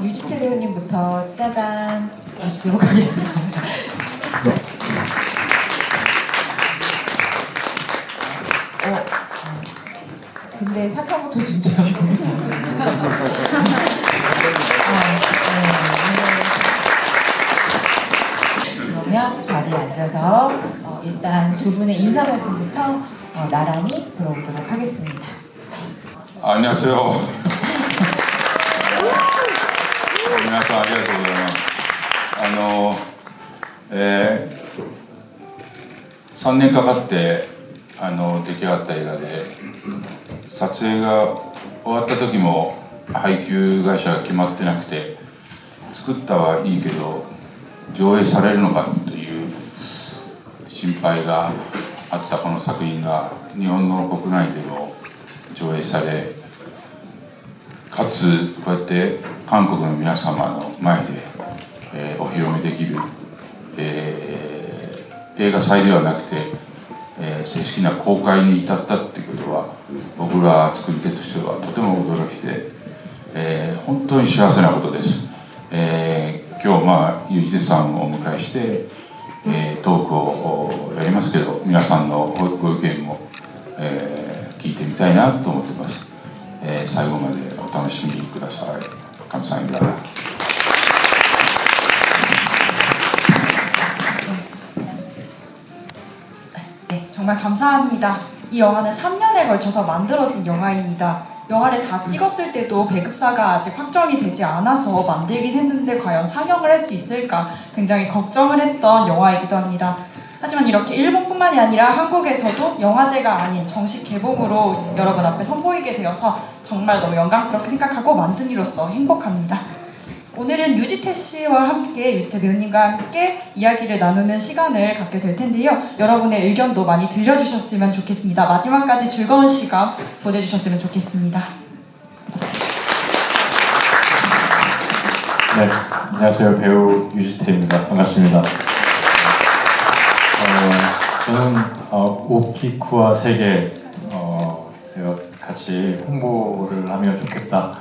유지태 배우님부터 짜잔 보시도록 하겠습니다. 근데 사카모토 준지가 그러면 자리에 앉아서 일단 두 분의 인사 말씀부터 나란히 들어보도록 하겠습니다. 안녕하세요. 皆さんありがとうございます。3年かかって出来上がった映画で、撮影が終わった時も配給会社が決まってなくて、作ったはいいけど上映されるのかという心配があったこの作品が日本の国内でも上映され、かつこうやって韓国の皆様の前で、お披露目できる、映画祭ではなくて、正式な公開に至ったっていうことは僕ら作り手としてはとても驚きで、本当に幸せなことです。今日ユージテさんをお迎えして、トークをやりますけど、皆さんのご意見も、聞いてみたいなと思っています。最後までお楽しみください。감사합니다. 네, 정말 감사합니다. 이 영화는 3년에 걸쳐서 만들어진 영화입니다. 영화를 다 찍었을 때도 배급사가 아직 확정이 되지 않아서 만들긴 했는데 과연 상영을 할 수 있을까 굉장히 걱정을 했던 영화이기도 합니다. 하지만 이렇게 일본뿐만이 아니라 한국에서도 영화제가 아닌 정식 개봉으로 여러분 앞에 선보이게 되어서 정말 너무 영광스럽게 생각하고 만든 이로서 행복합니다. 오늘은 유지태 씨와 함께, 유지태 배우님과 함께 이야기를 나누는 시간을 갖게 될 텐데요. 여러분의 의견도 많이 들려주셨으면 좋겠습니다. 마지막까지 즐거운 시간 보내주셨으면 좋겠습니다. 네, 안녕하세요. 배우 유지태입니다. 반갑습니다. 저는 오키쿠와 세계 제가 같이 홍보를 하면 좋겠다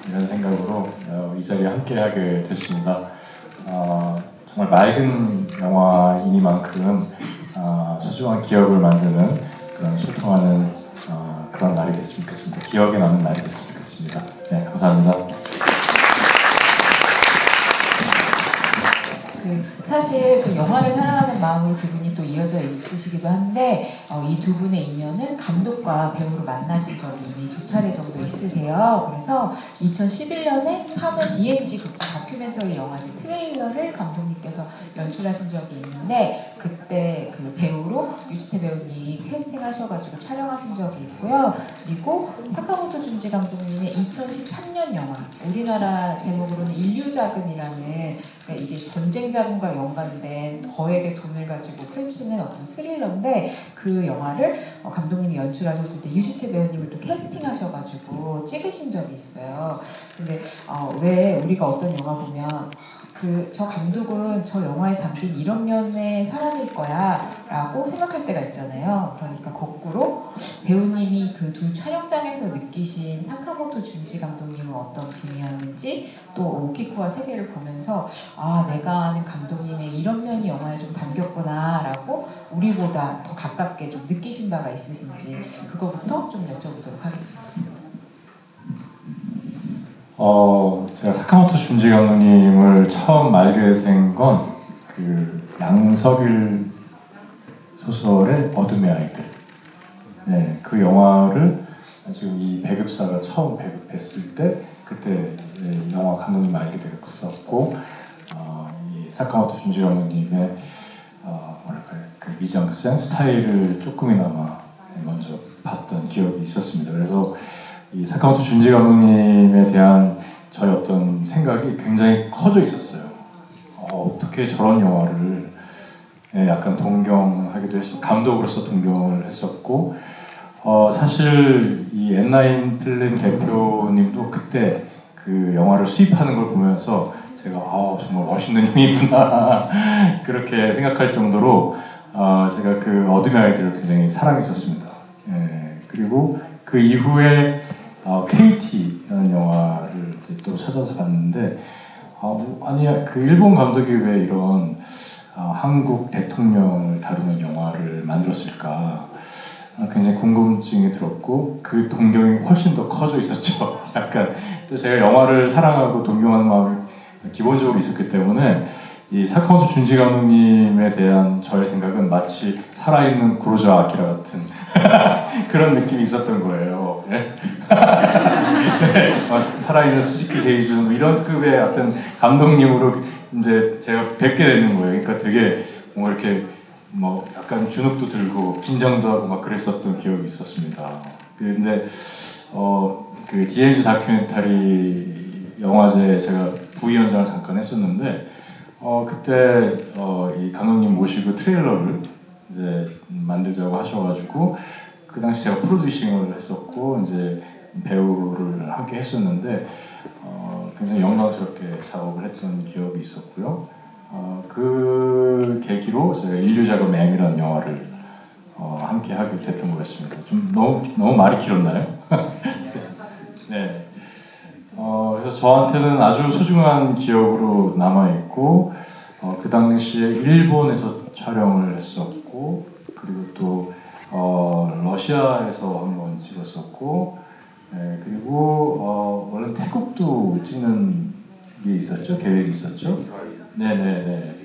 이런 생각으로 이 자리에 함께하게 됐습니다. 정말 맑은 영화이니만큼 소중한 기억을 만드는 그런 소통하는 그런 날이 됐으면 좋겠습니다. 기억에 남는 날이 됐으면 좋겠습니다. 네, 감사합니다. 사실 그 영화를 사랑하는 마음으로 두 분이 또 이어져 있으시기도 한데 이 두 분의 인연은 감독과 배우로 만나신 적이 이미 2차례 정도 있으세요. 그래서 2011년에 3회 DMZ 국제 다큐멘터리 영화제 트레일러를 감독님께서 연출하신 적이 있는데 그때 그 배우로 유지태 배우님 캐스팅하셔가지고 촬영하신 적이 있고요. 그리고 사카모토 준지 감독님의 2013년 영화 우리나라 제목으로는 인류자금이라는 이게 전쟁 자금과 연관된 거액의 돈을 가지고 펼치는 어떤 스릴러인데 그 영화를 감독님이 연출하셨을 때 유지태 배우님을 또 캐스팅하셔가지고 찍으신 적이 있어요. 근데 왜 우리가 어떤 영화 보면 저 감독은 저 영화에 담긴 이런 면의 사람일 거야 라고 생각할 때가 있잖아요. 그러니까 거꾸로 배우님이 그 두 촬영장에서 느끼신 사카모토 준지 감독님은 어떤 분이었는지 또 오키쿠와 세계를 보면서 내가 아는 감독님의 이런 면이 영화에 좀 담겼구나 라고 우리보다 더 가깝게 좀 느끼신 바가 있으신지 그거부터 좀 여쭤보도록 하겠습니다. 제가 사카모토 준지 감독님을 처음 알게 된 건 그 양석일 소설의 어둠의 아이들. 네, 그 영화를 지금 이 배급사가 처음 배급했을 때 그때 이 영화 감독님 알게 됐었고, 이 사카모토 준지 감독님의 뭐랄까요, 그 미장센 스타일을 조금이나마 먼저 봤던 기억이 있었습니다. 그래서 이 사카모토 준지 감독님에 대한 저의 어떤 생각이 굉장히 커져 있었어요. 어떻게 저런 영화를 약간 동경하기도 했고, 감독으로서 동경을 했었고, 사실 이 엔라인 필름 대표님도 그때 그 영화를 수입하는 걸 보면서 제가 정말 멋있는 형이구나 그렇게 생각할 정도로 제가 그 어둠의 아이들을 굉장히 사랑했었습니다. 그리고 그 이후에 KT라는 영화를 이제 또 찾아서 봤는데 아니 그 일본 감독이 왜 이런 한국 대통령을 다루는 영화를 만들었을까 굉장히 궁금증이 들었고 그 동경이 훨씬 더 커져 있었죠. 약간 또 제가 영화를 사랑하고 동경하는 마음이 기본적으로 있었기 때문에 이 사카모토 준지 감독님에 대한 저의 생각은 마치 살아있는 구로자 아키라 같은 그런 느낌이 있었던 거예요. 네? 네, 살아있는 스즈키 세이준 이런 급의 어떤 감독님으로 이제 제가 뵙게 되는 거예요. 그러니까 되게 뭔가 이렇게 뭐 약간 주눅도 들고 긴장도 하고 막 그랬었던 기억이 있었습니다. 근데 그 DMZ 다큐멘터리 영화제 제가 부위원장을 잠깐 했었는데 그때 이 감독님 모시고 트레일러를 이제 만들자고 하셔가지고 그 당시 제가 프로듀싱을 했었고 이제 배우를 함께 했었는데 굉장히 영광스럽게 작업을 했던 기억이 있었고요. 그 계기로 제가 인류작업 M이라는 영화를 함께 하게 됐던 거였습니다. 좀 너무 말이 길었나요? 네. 그래서 저한테는 아주 소중한 기억으로 남아있고 그 당시에 일본에서 촬영을 했었고 그리고 또 러시아에서 한번 찍었었고 그리고 원래 태국도 찍는 게 있었죠? 계획이 있었죠? 네네네.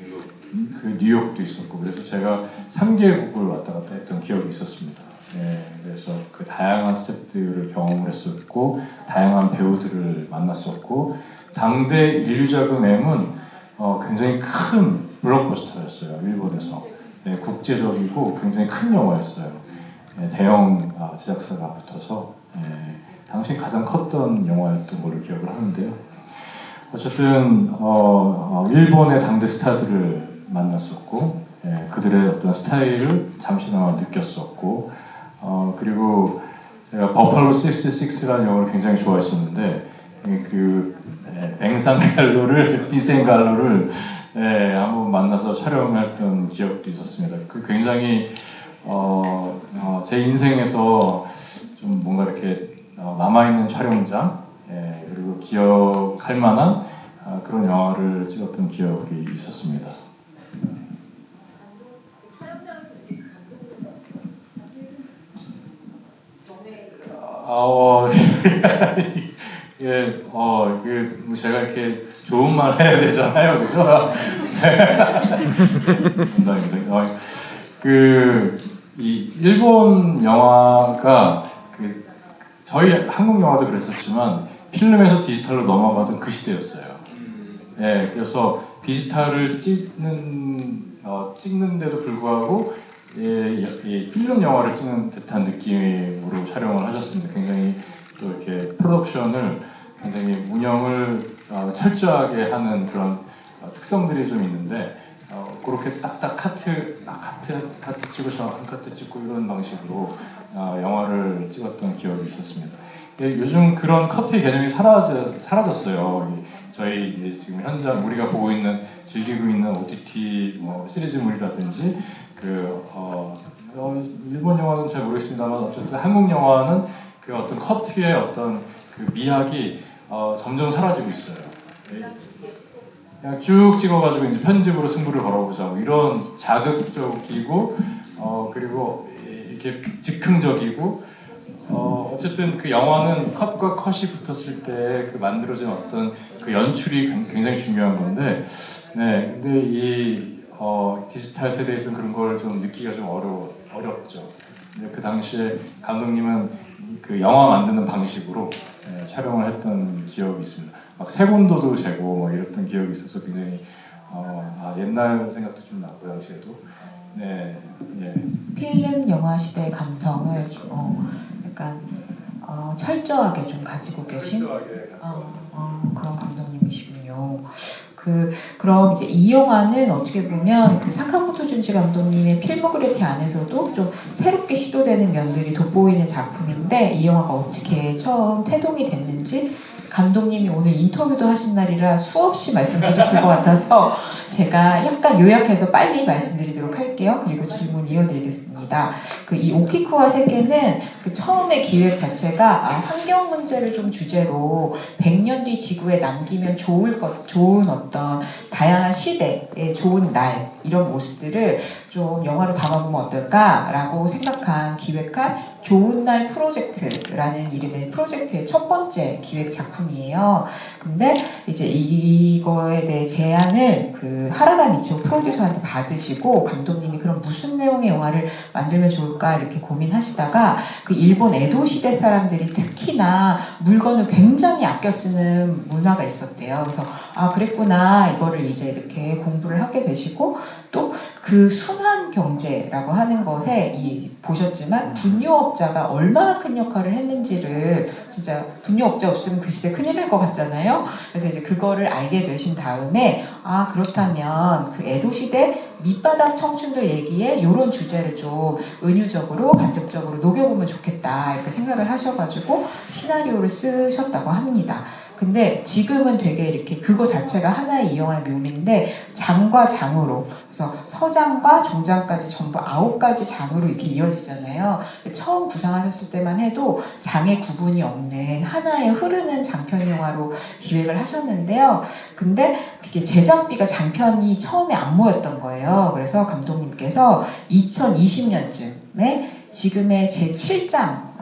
그 뉴욕도 있었고 그래서 제가 3개국을 왔다 갔다 했던 기억이 있었습니다. 네, 그래서 그 다양한 스태프들을 경험을 했었고 다양한 배우들을 만났었고 당대 인류작은 M은 굉장히 큰 블록버스터였어요. 일본에서. 네, 국제적이고 굉장히 큰 영화였어요. 네, 대형 제작사가 붙어서 당시 가장 컸던 영화였던 걸로 기억을 하는데요. 어쨌든 일본의 당대 스타들을 만났었고 그들의 어떤 스타일을 잠시나마 느꼈었고 그리고 제가 버팔로 66라는 영화를 굉장히 좋아했었는데 그 뱅상갈로를 빈센갈로를 한번 만나서 촬영했던 기억도 있었습니다. 그 굉장히 제 인생에서 좀 뭔가 이렇게 남아있는 촬영장 그리고 기억할 만한 그런 영화를 찍었던 기억이 있었습니다. 예, 뭐 제가 이렇게 좋은 말 해야 되잖아요, 그죠? 감사합니다. 이 일본 영화가 저희 한국 영화도 그랬었지만 필름에서 디지털로 넘어가던 그 시대였어요. 예, 그래서 디지털을 찍는데도 불구하고 필름 영화를 찍는 듯한 느낌으로 촬영을 하셨습니다. 굉장히 또 이렇게 프로덕션을 굉장히 운영을 철저하게 하는 그런 특성들이 좀 있는데 그렇게 딱딱 카트 찍고 한 카트 찍고 이런 방식으로 영화를 찍었던 기억이 있었습니다. 요즘 그런 커트의 개념이 사라졌어요. 저희 지금 현장 우리가 보고 있는 즐기고 있는 OTT 시리즈물이라든지 일본 영화는 잘 모르겠습니다만 어쨌든 한국 영화는 그 어떤 커트의 어떤 그 미학이 점점 사라지고 있어요. 그냥 쭉 찍어가지고 이제 편집으로 승부를 걸어보자 이런 자극적이고 그리고 이렇게 즉흥적이고 어쨌든 그 영화는 컷과 컷이 붙었을 때 그 만들어진 어떤 그 연출이 굉장히 중요한 건데 근데 이 디지털 세대에서는 그런 걸 좀 느끼기가 좀 어렵죠. 근데 그 당시에 감독님은 그 영화 만드는 방식으로 촬영을 했던 기억이 있습니다. 막 색온도도 재고 막 이랬던 기억이 있어서 굉장히 옛날 생각도 좀 나고 당시에도 네, 예. 필름 영화 시대의 감성을 약간 철저하게 좀 가지고 계신 그런 감독님이시군요. 그럼 이제 이 영화는 어떻게 보면 그 사카모토 준지 감독님의 필모그래피 안에서도 좀 새롭게 시도되는 면들이 돋보이는 작품인데 이 영화가 어떻게 처음 태동이 됐는지 감독님이 오늘 인터뷰도 하신 날이라 수없이 말씀하셨을 것 같아서 제가 약간 요약해서 빨리 말씀드리도록 할게요. 그리고 질문 이어드리겠습니다. 이 오키쿠와 세계는 그 처음에 기획 자체가 환경 문제를 좀 주제로 100년 뒤 지구에 남기면 좋은 어떤 다양한 시대의 좋은 날 이런 모습들을 좀 영화로 담아보면 어떨까라고 생각한 기획한 좋은 날 프로젝트라는 이름의 프로젝트의 첫 번째 기획 작품이에요. 근데 이제 이거에 대해 제안을 그 하라다 미치오 프로듀서한테 받으시고 감독님이 그럼 무슨 내용의 영화를 만들면 좋을까 이렇게 고민하시다가 그 일본 에도 시대 사람들이 특히나 물건을 굉장히 아껴 쓰는 문화가 있었대요. 그래서 그랬구나 이거를 이제 이렇게 공부를 하게 되시고 또 그 순환 경제라고 하는 것에 보셨지만 분유업자가 얼마나 큰 역할을 했는지를 진짜 분유업자 없으면 그 시대 큰일 날 것 같잖아요. 그래서 이제 그거를 알게 되신 다음에 그렇다면 그 에도 시대 밑바닥 청춘들 얘기에 이런 주제를 좀 은유적으로 간접적으로 녹여보면 좋겠다 이렇게 생각을 하셔가지고 시나리오를 쓰셨다고 합니다. 근데 지금은 되게 이렇게 그거 자체가 하나의 이 영화의 묘미인데 장과 장으로 그래서 서장과 종장까지 전부 9가지 장으로 이렇게 이어지잖아요. 처음 구상하셨을 때만 해도 장의 구분이 없는 하나의 흐르는 장편 영화로 기획을 하셨는데요. 근데 그게 제작비가 장편이 처음에 안 모였던 거예요. 그래서 감독님께서 2020년쯤에 지금의 제7장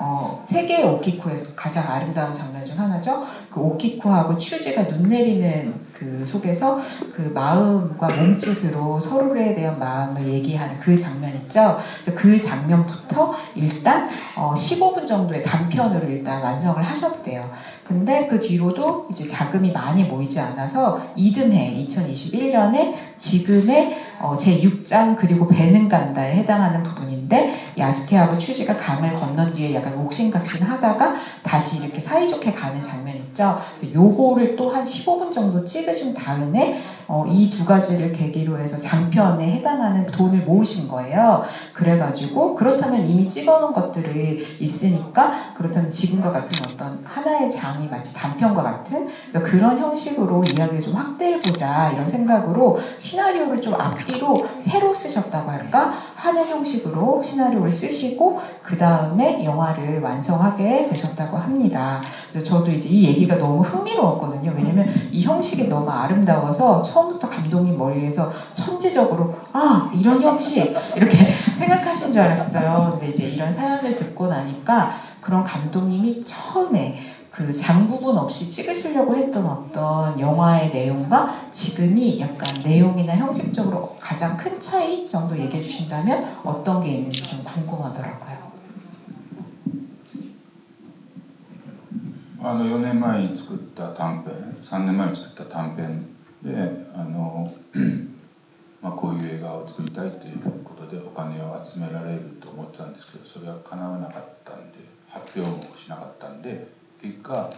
세계의 오키쿠에서 가장 아름다운 장면 중 하나죠. 그 오키쿠하고 츄지가 눈 내리는 그 속에서 그 마음과 몸짓으로 서로에 대한 마음을 얘기하는 그 장면 있죠. 그 장면부터 일단 15분 정도의 단편으로 일단 완성을 하셨대요. 근데 그 뒤로도 이제 자금이 많이 모이지 않아서 이듬해 2021년에 지금의 제6장 그리고 배는 간다에 해당하는 부분인데 야스케하고 츄지가 강을 건넌 뒤에 약간 옥신각신 하다가 다시 이렇게 사이좋게 가는 장면 있죠. 요거를 또 한 15분 정도 찍으신 다음에 이 두 가지를 계기로 해서 장편에 해당하는 돈을 모으신 거예요. 그래가지고 그렇다면 이미 찍어놓은 것들이 있으니까 그렇다면 지금과 같은 어떤 하나의 장이 마치 단편과 같은 그런 형식으로 이야기를 좀 확대해보자 이런 생각으로 시나리오를 좀 앞뒤로 새로 쓰셨다고 할까 하는 형식으로 시나리오를 쓰시고 그 다음에 영화를 완성하게 되셨다고 합니다. 그래서 저도 이제 이 얘기가 너무 흥미로웠거든요. 왜냐면 이 형식이 너무 아름다워서 처음부터 감독님 머리에서 천재적으로 이런 형식 이렇게 생각하신 줄 알았어요. 근데 이제 이런 사연을 듣고 나니까 그런 감독님이 처음에 그 장 부분 없이 찍으시려고 했던 어떤 영화의 내용과 지금이 약간 내용이나 형식적으로 가장 큰 차이 정도 얘기해 주신다면 어떤 게 있는지 좀 궁금하더라고요. 4年前に作った短編3年前に作った短編でこういう映画を作りたいということでお金を集められると思ってたんですけどそれは叶わなかったんで発表もしなかったんで結果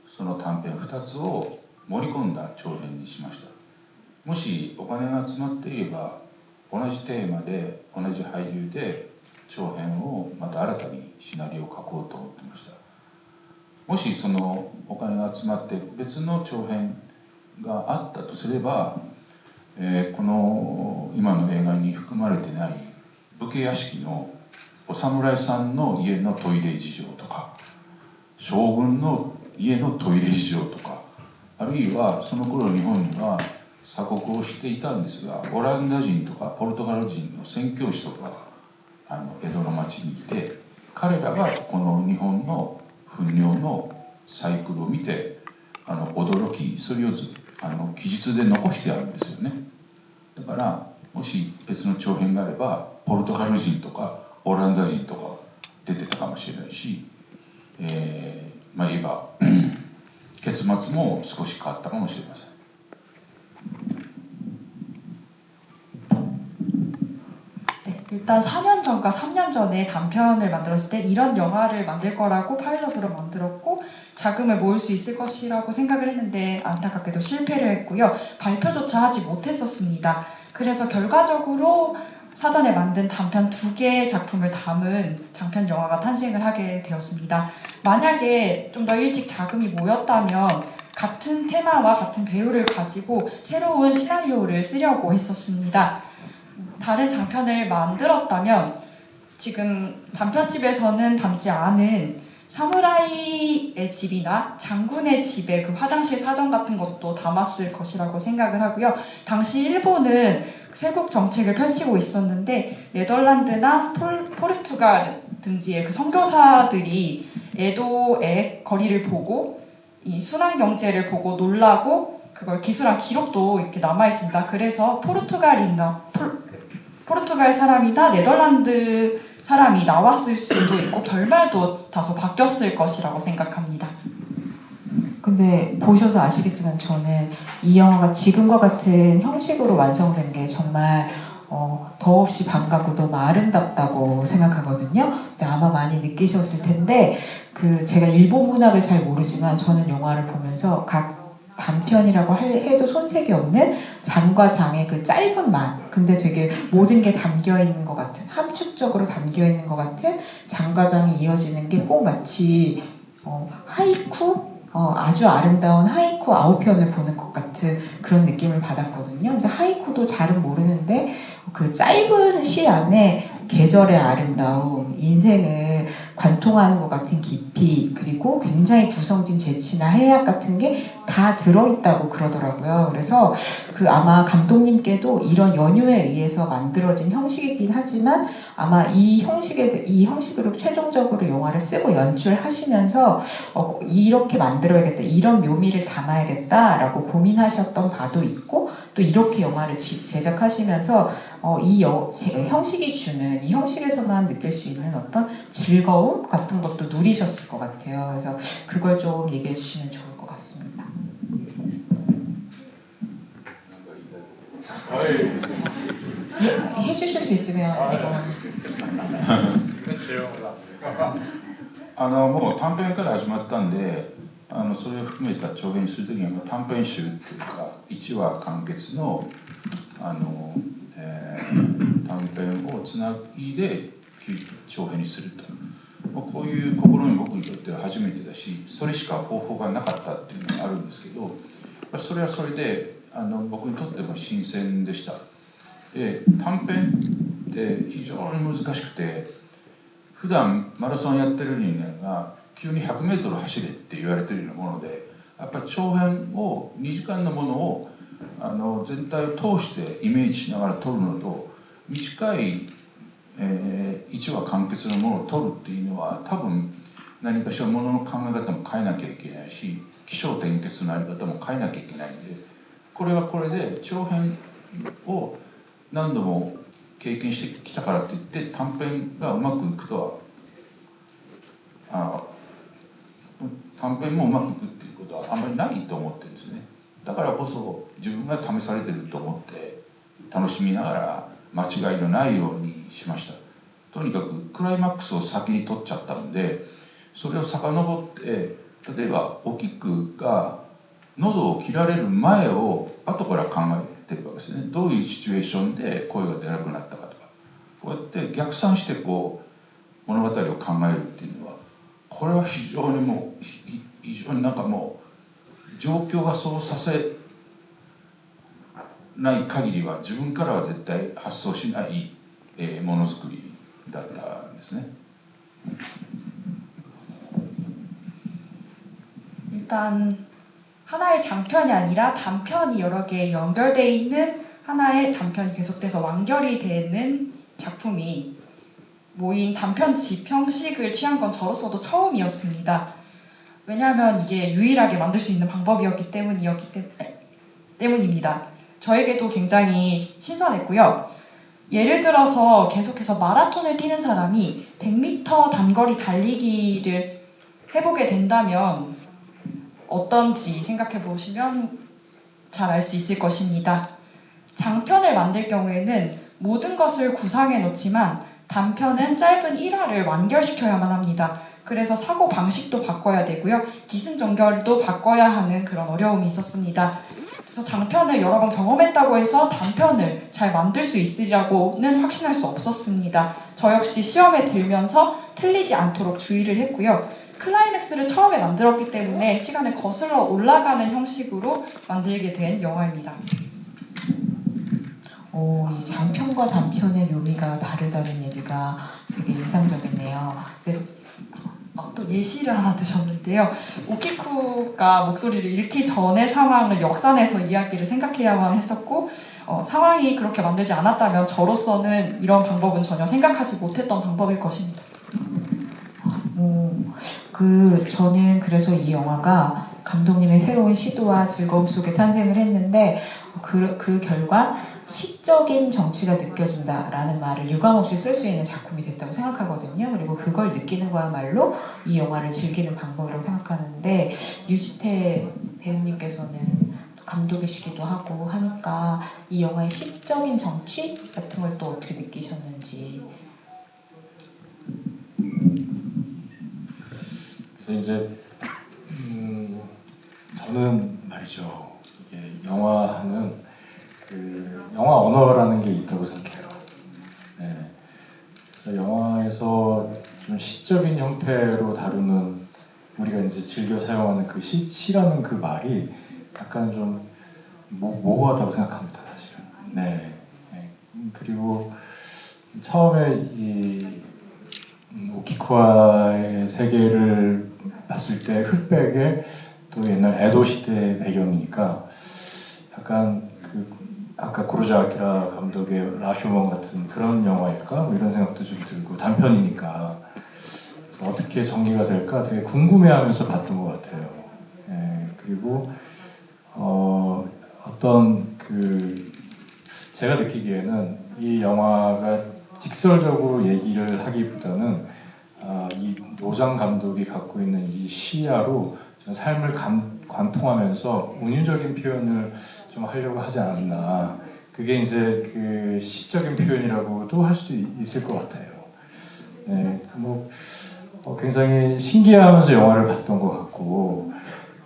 その短編2つを盛り込んだ長編にしました。もしお金が集まっていれば同じテーマで同じ俳優で長編をまた新たにシナリオを書こうと思ってました。もしそのお金が集まって別の長編があったとすれば、この今の映画に含まれてない武家屋敷のお侍さんの家のトイレ事情とか将軍の家のトイレ事情とかあるいはその頃日本には鎖国をしていたんですがオランダ人とかポルトガル人の宣教師とか江戸の町にいて彼らがこの日本の糞尿のサイクルを見て驚きそれを記述で残してあるんですよね。だからもし別の長編があればポルトガル人とかオランダ人とか出てたかもしれないし、まあ言えば結末も少し変わったかもしれません。 네, 일단 4년 전과 3년 전에 단편을 만들었을 때 이런 영화를 만들 거라고 파일럿으로 만들었고 자금을 모을 수 있을 것이라고 생각을 했는데 안타깝게도 실패를 했고요. 발표조차 하지 못했었습니다. 그래서 결과적으로 사전에 만든 단편 2개의 작품을 담은 장편 영화가 탄생을 하게 되었습니다. 만약에 좀 더 일찍 자금이 모였다면 같은 테마와 같은 배우를 가지고 새로운 시나리오를 쓰려고 했었습니다. 다른 장편을 만들었다면 지금 단편집에서는 담지 않은 사무라이의 집이나 장군의 집의 그 화장실 사정 같은 것도 담았을 것이라고 생각을 하고요. 당시 일본은 쇄국 정책을 펼치고 있었는데 네덜란드나 포르투갈 등지의 그 선교사들이 에도의 거리를 보고 이 순환 경제를 보고 놀라고 그걸 기술한 기록도 이렇게 남아 있습니다. 그래서 포르투갈 사람이나 네덜란드 사람이 나왔을 수도 있고 결말도 다소 바뀌었을 것이라고 생각합니다. 근데 보셔서 아시겠지만 저는 이 영화가 지금과 같은 형식으로 완성된 게 정말 더없이 반갑고 너무 아름답다고 생각하거든요. 근데 아마 많이 느끼셨을 텐데 제가 일본 문학을 잘 모르지만 저는 영화를 보면서 각 단편이라고 해도 손색이 없는 장과 장의 그 짧은 말, 근데 되게 모든 게 담겨 있는 것 같은, 함축적으로 담겨 있는 것 같은 장과 장이 이어지는 게 꼭 마치 하이쿠? 아주 아름다운 하이쿠 9편을 보는 것 같은 그런 느낌을 받았거든요. 근데 하이쿠도 잘은 모르는데 그 짧은 시 안에 계절의 아름다움, 인생을 관통하는 것 같은 깊이, 그리고 굉장히 구성진 재치나 해악 같은 게 다 들어있다고 그러더라고요. 그래서 아마 감독님께도 이런 연유에 의해서 만들어진 형식이긴 하지만 아마 이 형식으로 최종적으로 영화를 쓰고 연출하시면서 이렇게 만들어야겠다, 이런 묘미를 담아야겠다라고 고민하셨던 바도 있고, 또 이렇게 영화를 제작하시면서 이 형식이 주는, 이 형식에서만 느낄 수 있는 어떤 즐거움 같은 것도 누리셨을 것 같아요. 그래서 그걸 좀 얘기해 주시면 좋을 것 같습니다. 해주실 수 있으면 이거. もう短編から始まったんで、それを含めた長編にするときには短編集っていうか1話完結の短編をつないで長編にすると、こういう試み僕にとっては初めてだし、それしか方法がなかったっていうのがあるんですけど、それはそれで僕にとっても新鮮でした。で、短編って非常に難しくて、普段マラソンやってる人間が急に 100m 走れって言われてるようなもので、やっぱり長編を2時間のものを全体を通してイメージしながら撮るのと、短い、1話完結のものを撮るっていうのは多分何かしらものの考え方も変えなきゃいけないし、起承転結のあり方も変えなきゃいけないんで、これはこれで長編を何度も経験してきたからといって短編がうまくいくとは短編もうまくいくっていうことはあんまりないと思ってるんですね。だからこそ自分が試されてると思って楽しみながら間違いのないようにしました。とにかくクライマックスを先に取っちゃったんで、それを遡って例えばお菊が喉を切られる前を後から考えてるわけですね。どういうシチュエーションで声が出なくなったかとか、こうやって逆算して物語を考えるっていうのは、これは非常になんかもう状況がそうさせない限りは自分からは絶対発想しないものづくりだったんですね。 일단 하나의 장편이 아니라 단편이 여러 개 연결되어 있는 하나의 단편이 계속돼서 완결이 되는 작품이 모인 단편집 형식을 취한 건 저로서도 처음이었습니다. 왜냐하면 이게 유일하게 만들 수 있는 방법이었기 때문입니다. 저에게도 굉장히 신선했고요. 예를 들어서 계속해서 마라톤을 뛰는 사람이 100m 단거리 달리기를 해보게 된다면 어떤지 생각해 보시면 잘 알 수 있을 것입니다. 장편을 만들 경우에는 모든 것을 구상해 놓지만 단편은 짧은 일화를 완결시켜야만 합니다. 그래서 사고 방식도 바꿔야 되고요. 기승전결도 바꿔야 하는 그런 어려움이 있었습니다. 그래서 장편을 여러 번 경험했다고 해서 단편을 잘 만들 수 있으리라고는 확신할 수 없었습니다. 저 역시 시험에 들면서 틀리지 않도록 주의를 했고요. 클라이맥스를 처음에 만들었기 때문에 시간을 거슬러 올라가는 형식으로 만들게 된 영화입니다. 이 장편과 단편의 묘미가 다르다는 얘기가 되게 인상적이네요. 네. 또 예시를 하나 드셨는데요. 오키쿠가 목소리를 잃기 전의 상황을 역산해서 이야기를 생각해야만 했었고 상황이 그렇게 만들지 않았다면 저로서는 이런 방법은 전혀 생각하지 못했던 방법일 것입니다. 저는 그래서 이 영화가 감독님의 새로운 시도와 즐거움 속에 탄생을 했는데 그 결과 시적인 정치가 느껴진다라는 말을 유감없이 쓸 수 있는 작품이 됐다고 생각하거든요. 그리고 그걸 느끼는 거야말로 이 영화를 즐기는 방법이라고 생각하는데 유지태 배우님께서는 또 감독이시기도 하고 하니까 이 영화의 시적인 정치 같은 걸 또 어떻게 느끼셨는지. 그래서 이제 저는 말이죠. 이게 영화는 영화 언어라는 게 있다고 생각해요. 네. 그래서 영화에서 좀 시적인 형태로 다루는 우리가 이제 즐겨 사용하는 그 시라는 그 말이 약간 좀 모호하다고 생각합니다, 사실은. 네. 네. 그리고 처음에 이 오키쿠와의 세계를 봤을 때 흑백의 또 옛날 에도 시대 배경이니까 약간 아까 고르자 아키라 감독의 라쇼몬 같은 그런 영화일까? 뭐 이런 생각도 좀 들고 단편이니까 그래서 어떻게 전개가 될까 되게 궁금해하면서 봤던 것 같아요. 예, 그리고 어떤 제가 느끼기에는 이 영화가 직설적으로 얘기를 하기보다는 이 노장 감독이 갖고 있는 이 시야로 삶을 관통하면서 운유적인 표현을 좀 하려고 하지 않았나. 그게 이제 그 시적인 표현이라고도 할 수도 있을 것 같아요. 네, 굉장히 신기해하면서 영화를 봤던 것 같고,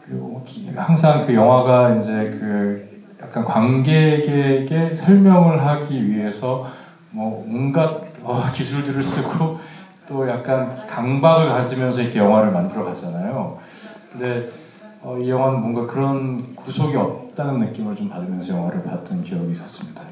그리고 항상 그 영화가 이제 약간 관객에게 설명을 하기 위해서 온갖 기술들을 쓰고 또 약간 강박을 가지면서 이렇게 영화를 만들어 갔잖아요. 근데 이 영화는 뭔가 그런 구속이 없다는 느낌을 좀 받으면서 영화를 봤던 기억이 있었습니다.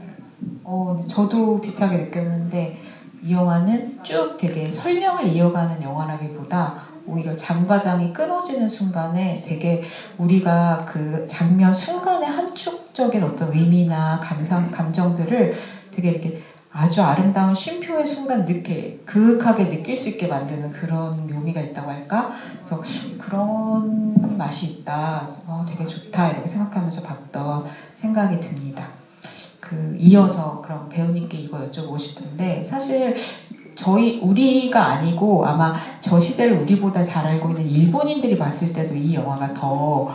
저도 비슷하게 느꼈는데 이 영화는 쭉 되게 설명을 이어가는 영화라기보다 오히려 장과장이 끊어지는 순간에 되게 우리가 그 장면 순간의 함축적인 어떤 의미나 감정들을 되게 이렇게 아주 아름다운 쉼표의 순간 그윽하게 느낄 수 있게 만드는 그런 묘미가 있다고 할까? 그래서 그런 맛이 있다. 되게 좋다. 이렇게 생각하면서 봤던 생각이 듭니다. 이어서 그럼 배우님께 이거 여쭤보고 싶은데 사실 우리가 아니고 아마 저 시대를 우리보다 잘 알고 있는 일본인들이 봤을 때도 이 영화가 더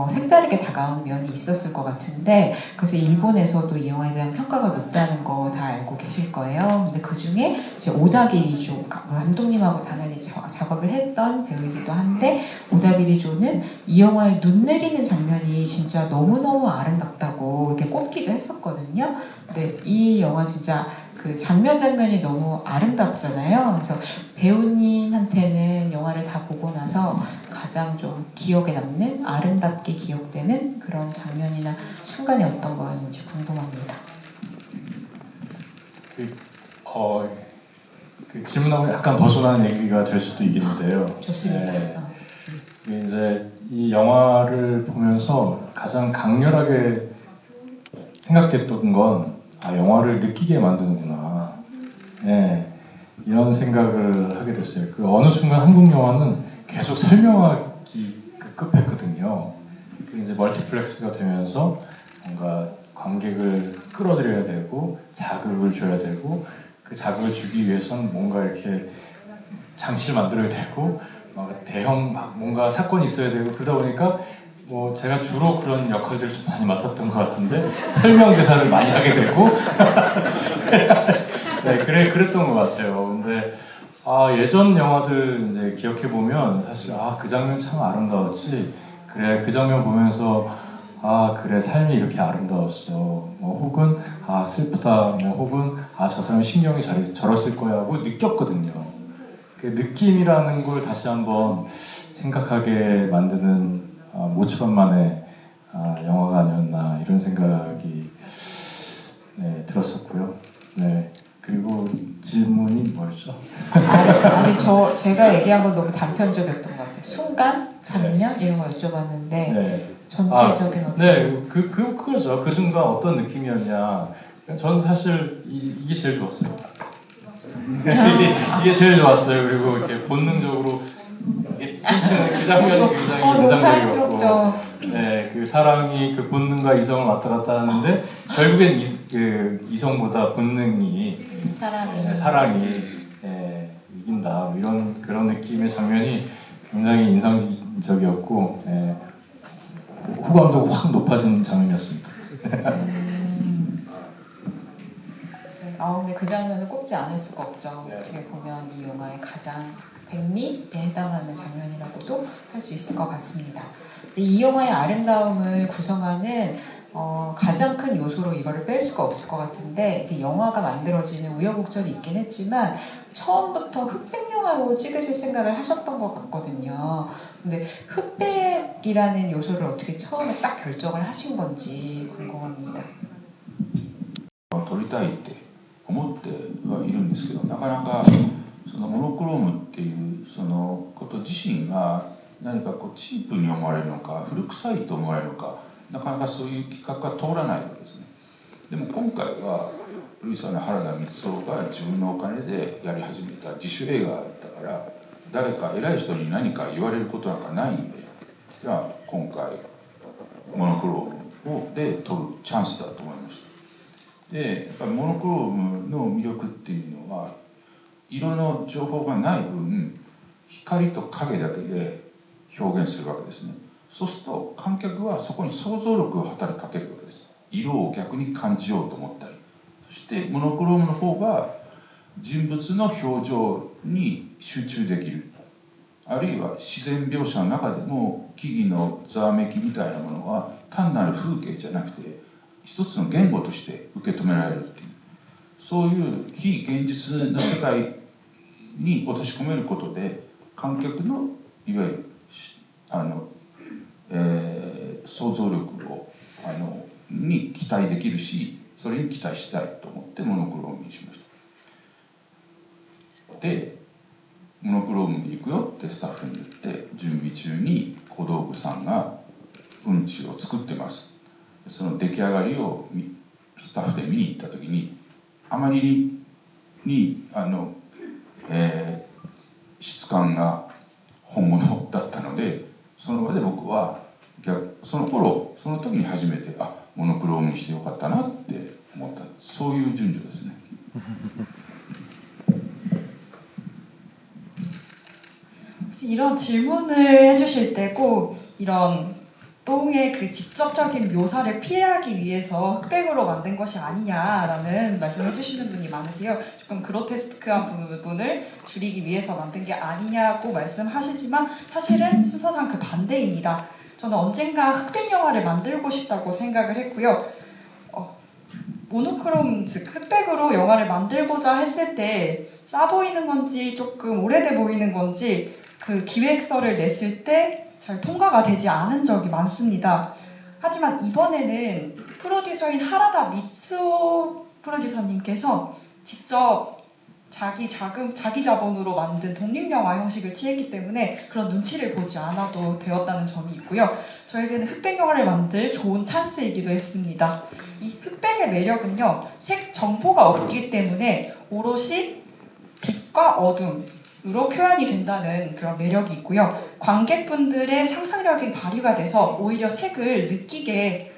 색다르게 다가오는 면이 있었을 것 같은데 그래서 일본에서도 이 영화에 대한 평가가 높다는 거 다 알고 계실 거예요. 근데 그 중에 이제 오다기리조 감독님하고 당연히 작업을 했던 배우이기도 한데 오다기리조는 이 영화에 눈 내리는 장면이 진짜 너무너무 아름답다고 이렇게 꼽기도 했었거든요. 근데 이 영화 진짜 그 장면이 너무 아름답잖아요. 그래서 배우님한테는 영화를 다 보고 나서 가장 좀 기억에 남는 아름답게 기억되는 그런 장면이나 순간이 어떤 거였는지 궁금합니다. 그 질문하고 약간 벗어나는 얘기가 될 수도 있겠는데요. 좋습니다. 네. 이제 이 영화를 보면서 가장 강렬하게 생각했던 건 영화를 느끼게 만드는구나. 네, 이런 생각을 하게 됐어요. 어느 순간 한국 영화는 계속 설명하기 급급했거든요. 이제 멀티플렉스가 되면서 뭔가 관객을 끌어들여야 되고 자극을 줘야 되고 그 자극을 주기 위해서는 뭔가 이렇게 장치를 만들어야 되고 막 대형 막 뭔가 사건이 있어야 되고 그러다 보니까 뭐 제가 주로 그런 역할들을 좀 많이 맡았던 것 같은데 설명 대사를 많이 하게 되고 네 그랬던 것 같아요. 근데 예전 영화들 이제 기억해 보면 사실 그 장면 참 아름다웠지. 그래 그 장면 보면서 그래 삶이 이렇게 아름다웠어. 뭐 혹은 슬프다. 뭐 혹은 저 사람 신경이 저랬을 거야 하고 느꼈거든요. 그 느낌이라는 걸 다시 한번 생각하게 만드는 모처럼만의 영화가 아니었나 이런 생각이 들었었고요. 네 그리고 질문이 뭐였죠? 아니 제가 얘기한 건 너무 단편적이었던 것 같아요. 순간, 장면 이런 거 여쭤봤는데 네. 전체적인 어떤 네, 그거죠. 그 순간 어떤 느낌이었냐. 저는 사실 이게 제일 좋았어요. 이게 제일 좋았어요. 그리고 이렇게 본능적으로 춤추는 그 장면이 굉장히 너무 인상적이었고, 사랑스럽죠. 네, 그 사랑이 그 본능과 이성을 왔다 갔다 하는데 결국엔 그 이성보다 본능이 사랑이 이긴다. 뭐 이런 그런 느낌의 장면이 굉장히 인상적이었고. 호감도 확 높아진 장면이었습니다. 근데 그 장면을 꼽지 않을 수가 없죠. 네. 어떻게 보면 이 영화의 가장 백미에 해당하는 장면이라고도 할 수 있을 것 같습니다. 근데 이 영화의 아름다움을 구성하는 가장 큰 요소로 이거를 뺄 수가 없을 것 같은데 이게 영화가 만들어지는 우여곡절이 있긴 했지만 처음부터 흑백 영화로 찍으실 생각을 하셨던 것 같거든요. 근데 흑백이라는 요소를 어떻게 처음에 딱 결정을 하신 건지 궁금합니다. 撮りたいって思ってはいるんですけど、なかなかそのモノクロームっていうそのこと自身が何かこうチープに思われるのか古臭いと思われるのか、なかなかそういう企画が通らないわけですね。でも今回はルイさんの原田光雄が自分のお金でやり始めた自主映画だったから、誰か偉い人に何か言われることなんかないんで、じゃあ今回モノクロームで撮るチャンスだと思いました。でやっぱりモノクロームの魅力っていうのは色の情報がない分光と影だけで表現するわけですね。そうすると観客はそこに想像力を働きかけるわけです。色を逆に感じようと思ったり、そしてモノクロームの方が人物の表情に集中できる、あるいは自然描写の中でも木々のざわめきみたいなものは単なる風景じゃなくて一つの言語として受け止められるっていう、そういう非現実の世界に落とし込めることで観客のいわゆる想像力をに期待できるし、それに期待したいと思ってモノクロームにしました。でモノクロームに行くよってスタッフに言って準備中に小道具さんがうんちを作ってます。その出来上がりをスタッフで見に行った時にあまりに質感が本物だったので、その場で僕はその時に初めてモノクロームにしてよかったなって思った、そういう順序ですね。 이런 질문을 해주실 때 꼭 이런 똥의 그 직접적인 묘사를 피하기 위해서 흑백으로 만든 것이 아니냐라는 말씀을 해주시는 분이 많으세요. 조금 그로테스크한 부분을 줄이기 위해서 만든 게 아니냐고 말씀하시지만 사실은 순서상 그 반대입니다. 저는 언젠가 흑백 영화를 만들고 싶다고 생각을 했고요. 모노크롬, 즉 흑백으로 영화를 만들고자 했을 때 싸 보이는 건지 조금 오래돼 보이는 건지 그 기획서를 냈을 때 잘 통과가 되지 않은 적이 많습니다. 하지만 이번에는 프로듀서인 하라다 미츠오 프로듀서님께서 직접 자기 자본으로 만든 독립영화 형식을 취했기 때문에 그런 눈치를 보지 않아도 되었다는 점이 있고요. 저에게는 흑백 영화를 만들 좋은 찬스이기도 했습니다. 이 흑백의 매력은요, 색 정보가 없기 때문에 오롯이 빛과 어둠으로 표현이 된다는 그런 매력이 있고요. 관객분들의 상상력이 발휘가 돼서 오히려 색을 느끼게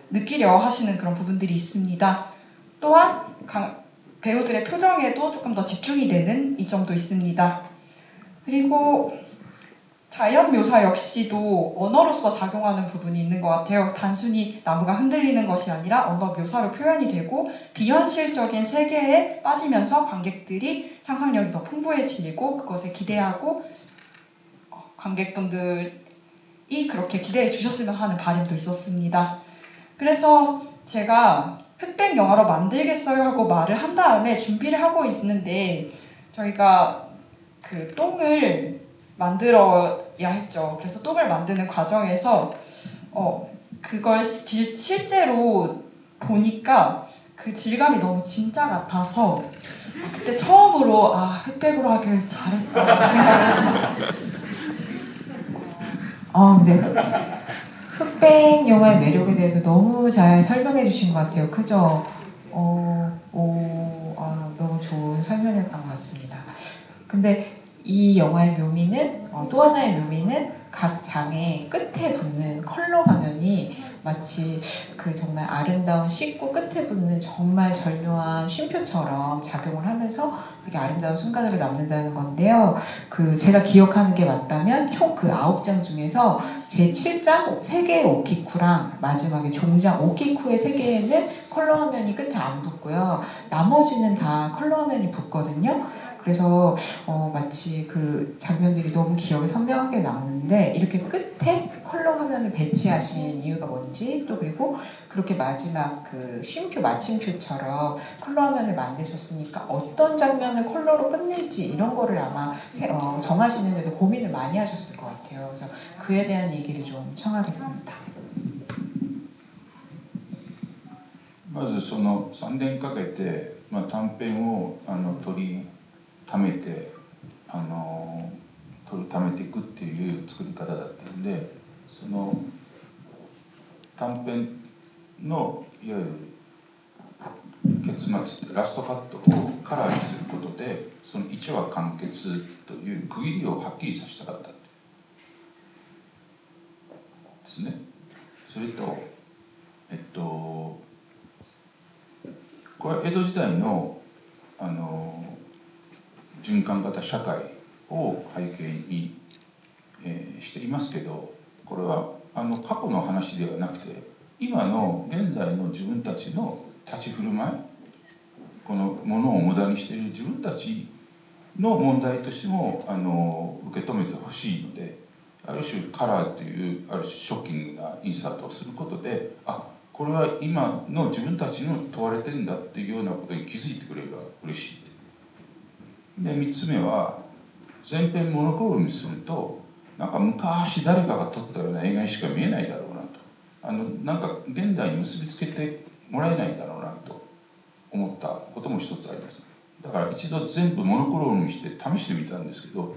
느끼려 하시는 그런 부분들이 있습니다. 또한 배우들의 표정에도 조금 더 집중이 되는 이점도 있습니다. 그리고 자연 묘사 역시도 언어로서 작용하는 부분이 있는 것 같아요. 단순히 나무가 흔들리는 것이 아니라 언어 묘사로 표현이 되고 비현실적인 세계에 빠지면서 관객들이 상상력이 더 풍부해지고 그것에 기대하고 관객분들이 그렇게 기대해 주셨으면 하는 바람도 있었습니다. 그래서 제가 흑백 영화로 만들겠어요 하고 말을 한 다음에 준비를 하고 있는데 저희가 그 똥을 만들어야 했죠. 그래서 똥을 만드는 과정에서 그걸 실제로 보니까 그 질감이 너무 진짜 같아서 그때 처음으로 흑백으로 하길 잘했다 생각을 했습니다. 근데 흑백 영화의 매력에 대해서 너무 잘 설명해 주신 것 같아요. 그죠? 너무 좋은 설명이었던 것 같습니다. 근데 이 영화의 묘미는 또 하나의 묘미는 각 장의 끝에 붙는 컬러 화면이 마치 그 정말 아름다운 씻고 끝에 붙는 정말 절묘한 쉼표처럼 작용을 하면서 되게 아름다운 순간으로 남는다는 건데요. 그 제가 기억하는 게 맞다면 총 그 9장 중에서 제 7장 3개의 오키쿠랑 마지막에 종장 오키쿠의 3개에는 컬러 화면이 끝에 안 붙고요. 나머지는 다 컬러 화면이 붙거든요. 그래서 마치 그 장면들이 너무 기억에 선명하게 남는데 이렇게 끝에 컬러 화면을 배치하신 이유가 뭔지 또 그리고 그렇게 마지막 그 쉼표 마침표처럼 컬러 화면을 만드셨으니까 어떤 장면을 컬러로 끝낼지 이런 거를 아마 정하시는데도 고민을 많이 하셨을 것 같아요. 그래서 그에 대한 얘기를 좀 청하겠습니다. まずその3年かけて、短編を取りためてためていくっていう作り方だったので、その短編のいわゆる結末ってラストカットをカラーにすることでその1話完結という区切りをはっきりさせたかったですね。それとこれは江戸時代の循環型社会を背景に、していますけど、これは過去の話ではなくて今の現在の自分たちの立ち振る舞い、このものを無駄にしている自分たちの問題としても受け止めてほしいので、ある種カラーというある種ショッキングなインサートをすることでこれは今の自分たちの問われてるんだっていうようなことに気づいてくれれば嬉しい。で3つ目は全編モノクロームにするとなんか昔誰かが撮ったような映画にしか見えないだろうなとなんか現代に結びつけてもらえないだろうなと思ったことも一つあります。だから一度全部モノクロームにして試してみたんですけど、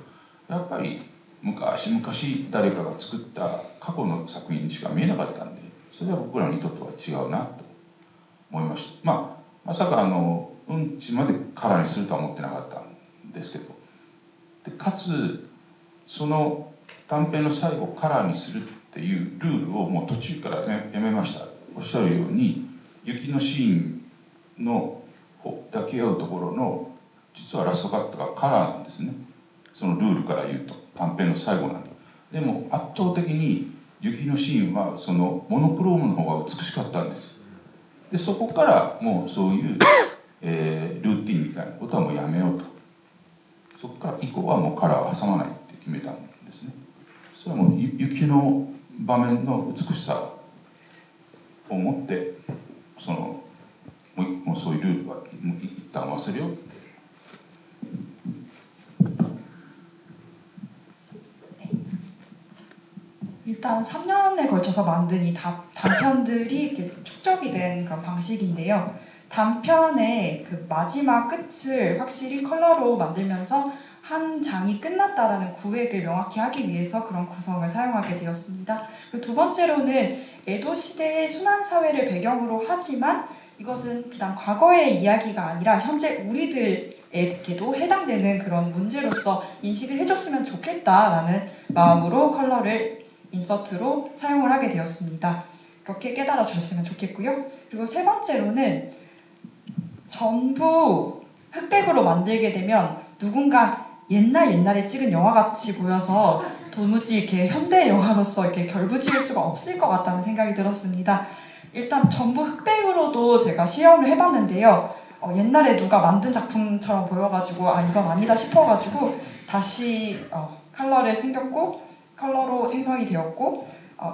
やっぱり昔々誰かが作った過去の作品にしか見えなかったんで、それは僕らの意図とは違うなと思いました。まさかうんちまでカラーにするとは思ってなかったんですけど、でかつその短編の最後カラーにするっていうルールをもう途中からやめました。おっしゃるように雪のシーンの抱き合うところの実はラストカットがカラーなんですね。そのルールから言うと短編の最後なんで。でも圧倒的に雪のシーンはそのモノクロームの方が美しかったんです。でそこからもうそういう、ルーティンみたいなことはもうやめようと。そこから以降はもうカラーを挟まないって決めたんですね。それはもう雪の場面の美しさを持ってもうそういうルールは一旦忘れようって。일단 3년에 걸쳐서 만든 이 단편들이 이렇게 축적이 된 그런 방식인데요. 단편의 그 마지막 끝을 확실히 컬러로 만들면서 한 장이 끝났다라는 구획을 명확히 하기 위해서 그런 구성을 사용하게 되었습니다. 그리고 두 번째로는 에도 시대의 순환 사회를 배경으로 하지만 이것은 비단 과거의 이야기가 아니라 현재 우리들에게도 해당되는 그런 문제로서 인식을 해줬으면 좋겠다라는 마음으로 컬러를 인서트로 사용을 하게 되었습니다. 그렇게 깨달아 주셨으면 좋겠고요. 그리고 세 번째로는 전부 흑백으로 만들게 되면 누군가 옛날에 찍은 영화 같이 보여서 도무지 이렇게 현대 영화로서 이렇게 결부지을 수가 없을 것 같다는 생각이 들었습니다. 일단 전부 흑백으로도 제가 시험을 해봤는데요. 옛날에 누가 만든 작품처럼 보여가지고 아 이건 아니다 싶어가지고 다시 컬러를 생겼고 컬러로 생성이 되었고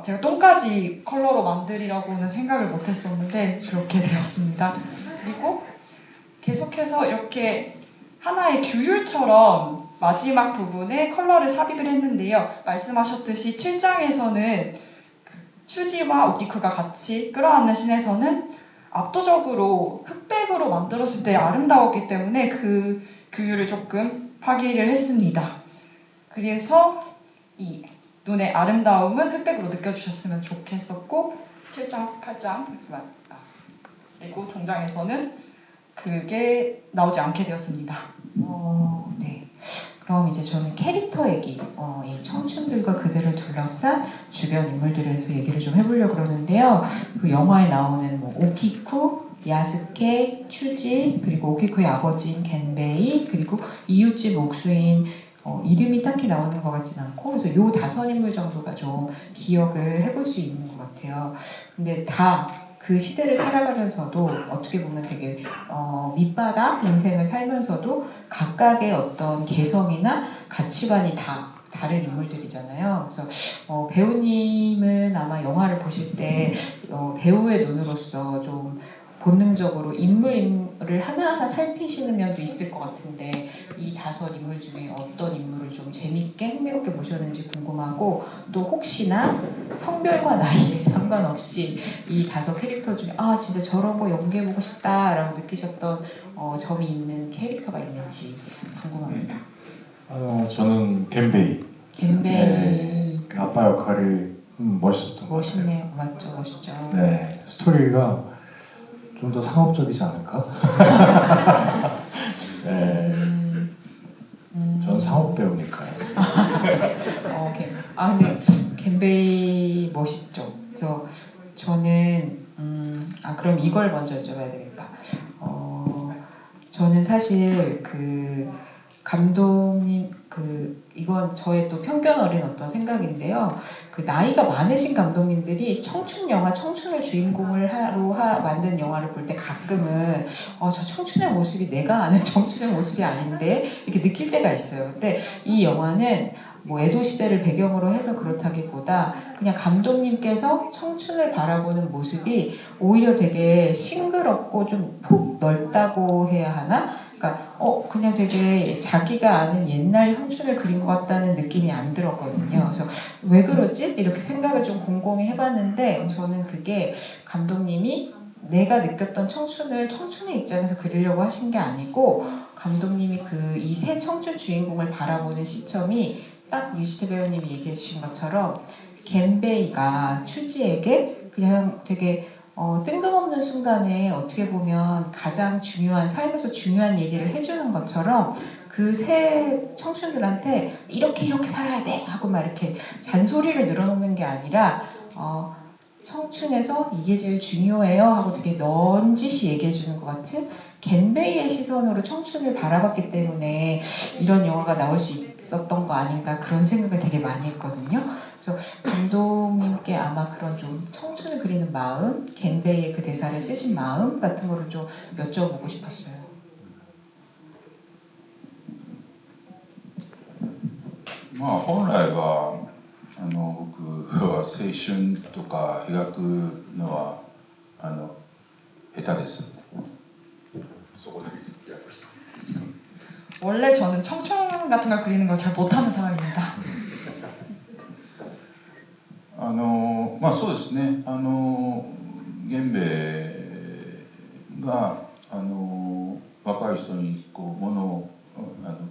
제가 똥까지 컬러로 만들이라고는 생각을 못했었는데 그렇게 되었습니다. 그리고 계속해서 이렇게 하나의 규율처럼 마지막 부분에 컬러를 삽입을 했는데요. 말씀하셨듯이 7장에서는 슈지와 오키쿠가 같이 끌어안는 신에서는 압도적으로 흑백으로 만들었을 때 아름다웠기 때문에 그 규율을 조금 파기를 했습니다. 그래서 이 눈의 아름다움은 흑백으로 느껴주셨으면 좋겠었고 7장, 8장 그리고 종장에서는 그게 나오지 않게 되었습니다. 네. 그럼 이제 저는 캐릭터 얘기, 이 청춘들과 그들을 둘러싼 주변 인물들에 대해서 얘기를 좀 해보려고 그러는데요. 그 영화에 나오는 뭐 오키쿠, 야스케, 추지, 그리고 오키쿠의 아버지인 겐베이, 그리고 이웃집 옥수인 이름이 딱히 나오는 것 같진 않고 그래서 요 5인물 정도가 좀 기억을 해볼 수 있는 것 같아요. 근데 다 그 시대를 살아가면서도 어떻게 보면 되게 밑바닥 인생을 살면서도 각각의 어떤 개성이나 가치관이 다 다른 인물들이잖아요. 그래서 배우님은 아마 영화를 보실 때 배우의 눈으로서 좀 본능적으로 인물을 하나하나 살피시는 면도 있을 것 같은데 이 5인물 중에 어떤 인물을 좀 재밌게 흥미롭게 보셨는지 궁금하고 또 혹시나 성별과 나이에 상관없이 이 5 캐릭터 중에 아 진짜 저런 거 연기해보고 싶다라고 느끼셨던 점이 있는 캐릭터가 있는지 궁금합니다. 저는 겐베이. 겐베이 그 아빠 역할이 멋있었던 것 같아요. 멋있네요. 맞죠, 멋있죠. 네, 스토리가 좀 더 상업적이지 않을까? 네, 전 상업 배우니까요. 근데 겐베이 멋있죠. 그래서 저는 그럼 이걸 먼저 여쭤봐야 되겠다. 저는 사실 그 감독님 이건 저의 또 편견 어린 어떤 생각인데요. 그 나이가 많으신 감독님들이 청춘 영화, 청춘을 주인공을 만든 영화를 볼 때 가끔은 저 청춘의 모습이 내가 아는 청춘의 모습이 아닌데 이렇게 느낄 때가 있어요. 근데 이 영화는 뭐 에도 시대를 배경으로 해서 그렇다기보다 그냥 감독님께서 청춘을 바라보는 모습이 오히려 되게 싱그럽고 좀 폭 넓다고 해야 하나? 그러니까 그냥 되게 자기가 아는 옛날 청춘을 그린 것 같다는 느낌이 안 들었거든요. 그래서 왜 그러지? 이렇게 생각을 좀 곰곰이 해봤는데 저는 그게 감독님이 내가 느꼈던 청춘을 청춘의 입장에서 그리려고 하신 게 아니고 감독님이 이 새 청춘 주인공을 바라보는 시점이 딱 유지태 배우님이 얘기해 주신 것처럼 겐베이가 추지에게 그냥 되게 뜬금없는 순간에 어떻게 보면 가장 중요한 삶에서 중요한 얘기를 해주는 것처럼 그 새 청춘들한테 이렇게 살아야 돼 하고 막 이렇게 잔소리를 늘어놓는 게 아니라 청춘에서 이게 제일 중요해요 하고 되게 넌지시 얘기해 주는 것 같은 겐베이의 시선으로 청춘을 바라봤기 때문에 이런 영화가 나올 수 있었던 거 아닌가 그런 생각을 되게 많이 했거든요. 그래서 감독님께 아마 그런 좀 청춘을 그리는 마음, 겐베이의 그 대사를 쓰신 마음 같은 거를 좀 여쭤보고 싶었어요. 뭐本来は僕は青春とか描くのは下手です。そこだけ訳して。 원래 저는 청춘 같은 걸 그리는 걸 잘 못하는 사람입니다. そうですね。源兵衛が若い人に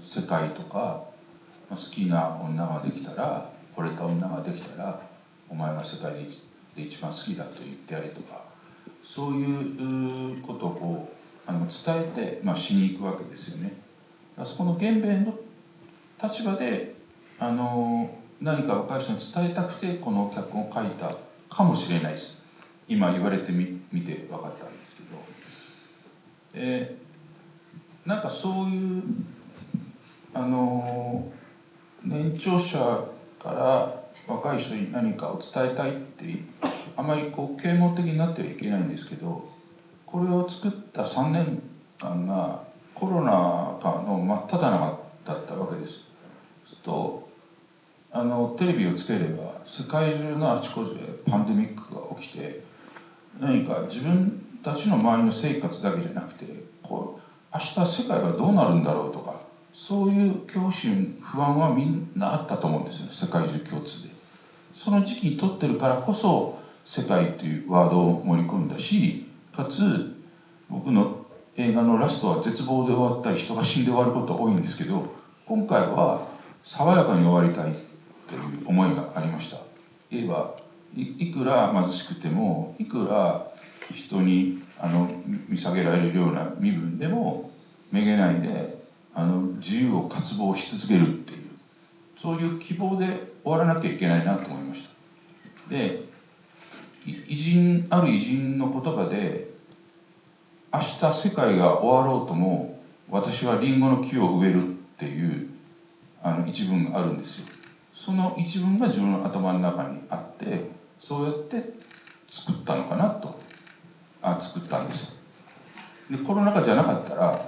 世界とか好きな女ができたら、惚れた女ができたら、お前が世界で一番好きだと言ってやれとか、そういうことを伝えて、しに行くわけですよね。そこの源兵衛の立場で何か若い人に伝えたくてこの脚本を書いたかもしれないです。今言われてみて分かったんですけど、なんかそういう年長者から若い人に何かを伝えたいってあまりこう啓蒙的になってはいけないんですけど、これを作った3年間がコロナ禍の真っ只中だったわけです。そうするとテレビをつければ世界中のあちこちでパンデミックが起きて、何か自分たちの周りの生活だけじゃなくて明日世界はどうなるんだろうとか、そういう恐怖心不安はみんなあったと思うんですよね、世界中共通で。その時期に撮ってるからこそ世界というワードを盛り込んだし、かつ僕の映画のラストは絶望で終わったり人が死んで終わることが多いんですけど、今回は爽やかに終わりたいという思いがありました。言えば いくら貧しくても、いくら人に見下げられるような身分でもめげないで自由を渇望し続けるっていう、そういう希望で終わらなきゃいけないなと思いました。で、ある偉人の言葉で、明日世界が終わろうとも私はリンゴの木を植えるっていう一文があるんですよ。その一文が自分の頭の中にあって、そうやって作ったのかなと作ったんです。で、コロナ禍じゃなかったら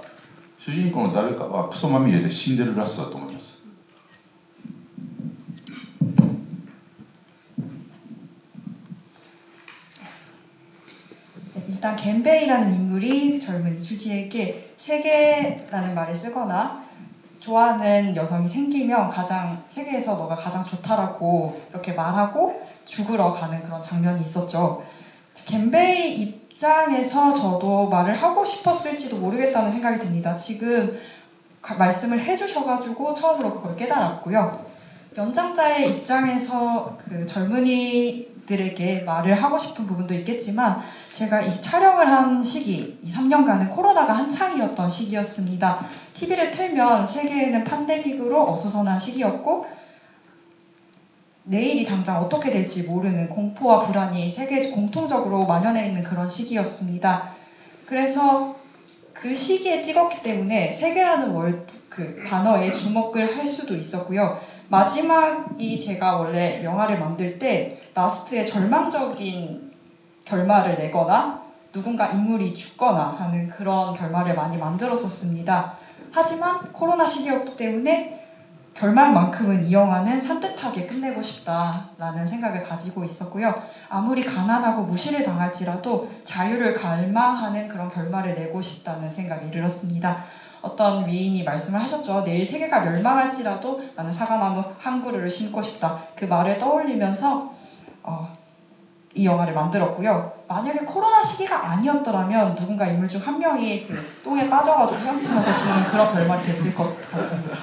主人公の誰かはクソまみれで死んでるラストだと思います。일단 겐베이라는 인물이 젊은 주지에게 세계라는 말을 쓰거나 좋아하는 여성이 생기면 세계에서 너가 가장 좋다라고 이렇게 말하고 죽으러 가는 그런 장면이 있었죠. 겐베이 입장에서 저도 말을 하고 싶었을지도 모르겠다는 생각이 듭니다. 지금 말씀을 해주셔가지고 처음으로 그걸 깨달았고요. 연장자의 입장에서 그 젊은이들에게 말을 하고 싶은 부분도 있겠지만, 제가 이 촬영을 한 시기, 이 3년간은 코로나가 한창이었던 시기였습니다. TV를 틀면 세계에는 팬데믹으로 어수선한 시기였고, 내일이 당장 어떻게 될지 모르는 공포와 불안이 세계 공통적으로 만연해 있는 그런 시기였습니다. 그래서 그 시기에 찍었기 때문에 세계라는 그 단어에 주목을 할 수도 있었고요. 마지막이 제가 원래 영화를 만들 때 라스트에 절망적인 결말을 내거나 누군가 인물이 죽거나 하는 그런 결말을 많이 만들었었습니다. 하지만 코로나 시기였기 때문에 결말만큼은 이 영화는 산뜻하게 끝내고 싶다라는 생각을 가지고 있었고요. 아무리 가난하고 무시를 당할지라도 자유를 갈망하는 그런 결말을 내고 싶다는 생각이 들었습니다. 어떤 위인이 말씀을 하셨죠. 내일 세계가 멸망할지라도 나는 사과나무 한 그루를 심고 싶다. 그 말을 떠올리면서 이 영화를 만들었고요. 만약에 코로나 시기가 아니었더라면 누군가 인물 중 한 명이 그 똥에 빠져가지고 헤엄치면서 죽는 그런 결말이 됐을 것 같습니다.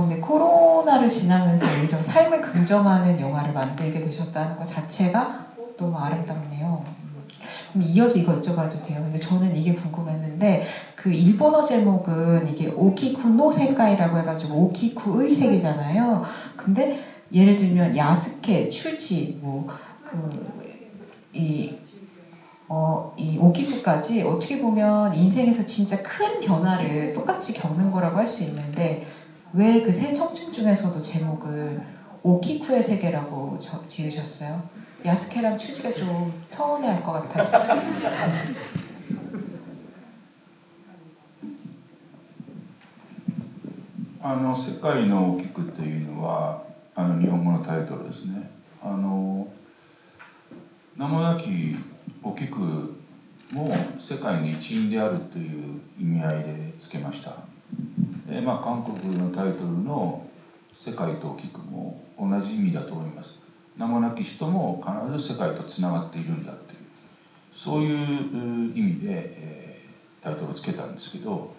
네, 코로나를 지나면서 오히려 삶을 긍정하는 영화를 만들게 되셨다는 것 자체가 너무 아름답네요. 그럼 이어서 이거 여쭤봐도 돼요? 근데 저는 이게 궁금했는데, 그 일본어 제목은 이게 오키쿠노 세카이라고 해가지고 오키쿠의 세계잖아요. 근데 예를 들면 야스케, 추지, 이 오키쿠까지 어떻게 보면 인생에서 진짜 큰 변화를 똑같이 겪는 거라고 할 수 있는데, 왜 그 세 청춘 중에서도 제목을 오키쿠의 세계라고 지으셨어요? 야스케랑 추지가 좀 서운해할 것 같아서. 世界の大きくというのは日本語のタイトルですね。名もなき大きくも世界の一員であるという意味合いでつけました。で、韓国のタイトルの世界と大きくも同じ意味だと思います。名もなき人も必ず世界とつながっているんだという、そういう意味で、タイトルをつけたんですけど、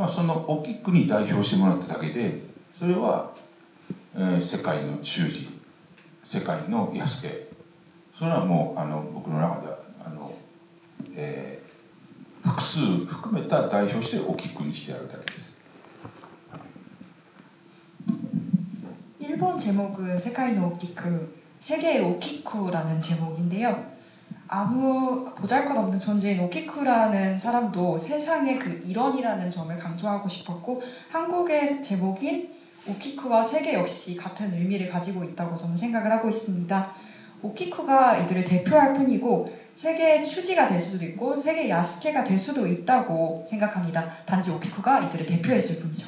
その大きくに代表してもらっただけで、それは、世界の修二、世界の安家、それはもう僕の中では複数含めた代表して大きくにしてあるだけです。 일본 제목은 세카이노 오키크 세계의 오키쿠라는 제목인데요. 아무 보잘것없는 존재인 오키쿠라는 사람도 세상의 그 일원이라는 점을 강조하고 싶었고 한국의 제목인 오키쿠와 세계 역시 같은 의미를 가지고 있다고 저는 생각을 하고 있습니다. 오키쿠가 이들을 대표할 뿐이고 세계의 추지가 될 수도 있고 세계의 야스케가 될 수도 있다고 생각합니다. 단지 오키쿠가 이들을 대표했을 뿐이죠.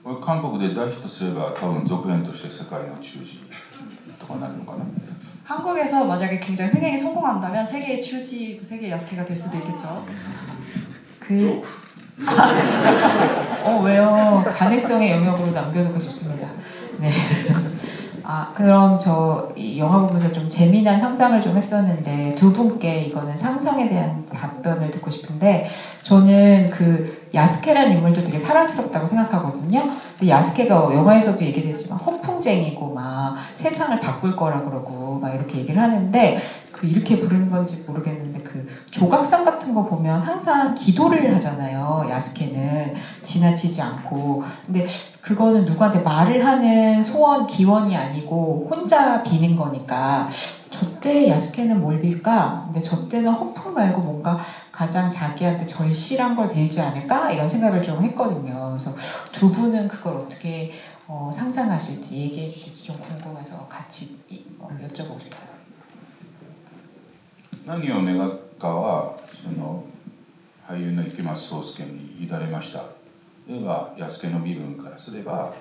これ韓国で大ヒットすれば多分続編として世界の中心とかなるのかな。 한국에서 만약에 굉장히 흥행에 성공한다면 세계의 추지, 세계의 야스케가 될 수도 있겠죠. 그 왜요? 가능성의 영역으로 남겨두고 싶습니다. 네. 그럼 저 이 영화 보면서 좀 재미난 상상을 좀 했었는데 두 분께 이거는 상상에 대한 답변을 듣고 싶은데 저는 그 야스케라는 인물도 되게 사랑스럽다고 생각하거든요. 근데 야스케가 영화에서도 얘기되지만 허풍쟁이고 막 세상을 바꿀 거라 그러고 막 이렇게 얘기를 하는데 그 이렇게 부르는 건지 모르겠는데 그 조각상 같은 거 보면 항상 기도를 하잖아요. 야스케는 지나치지 않고. 근데 그거는 누구한테 말을 하는 소원, 기원이 아니고 혼자 비는 거니까 저때 야스케는 뭘 빌까? 근데 저때는 허풍 말고 뭔가 가장 자기한테 절실한 걸 빌지 않을까? 이런 생각을 좀 했거든요. 그래서 두 분은 그걸 어떻게 상상하실지 얘기해 주실지 좀 궁금해서 같이 여쭤보고 싶어요. 何を願うかはその俳優の池松壮亮に委ねました。では安家の身分からすれば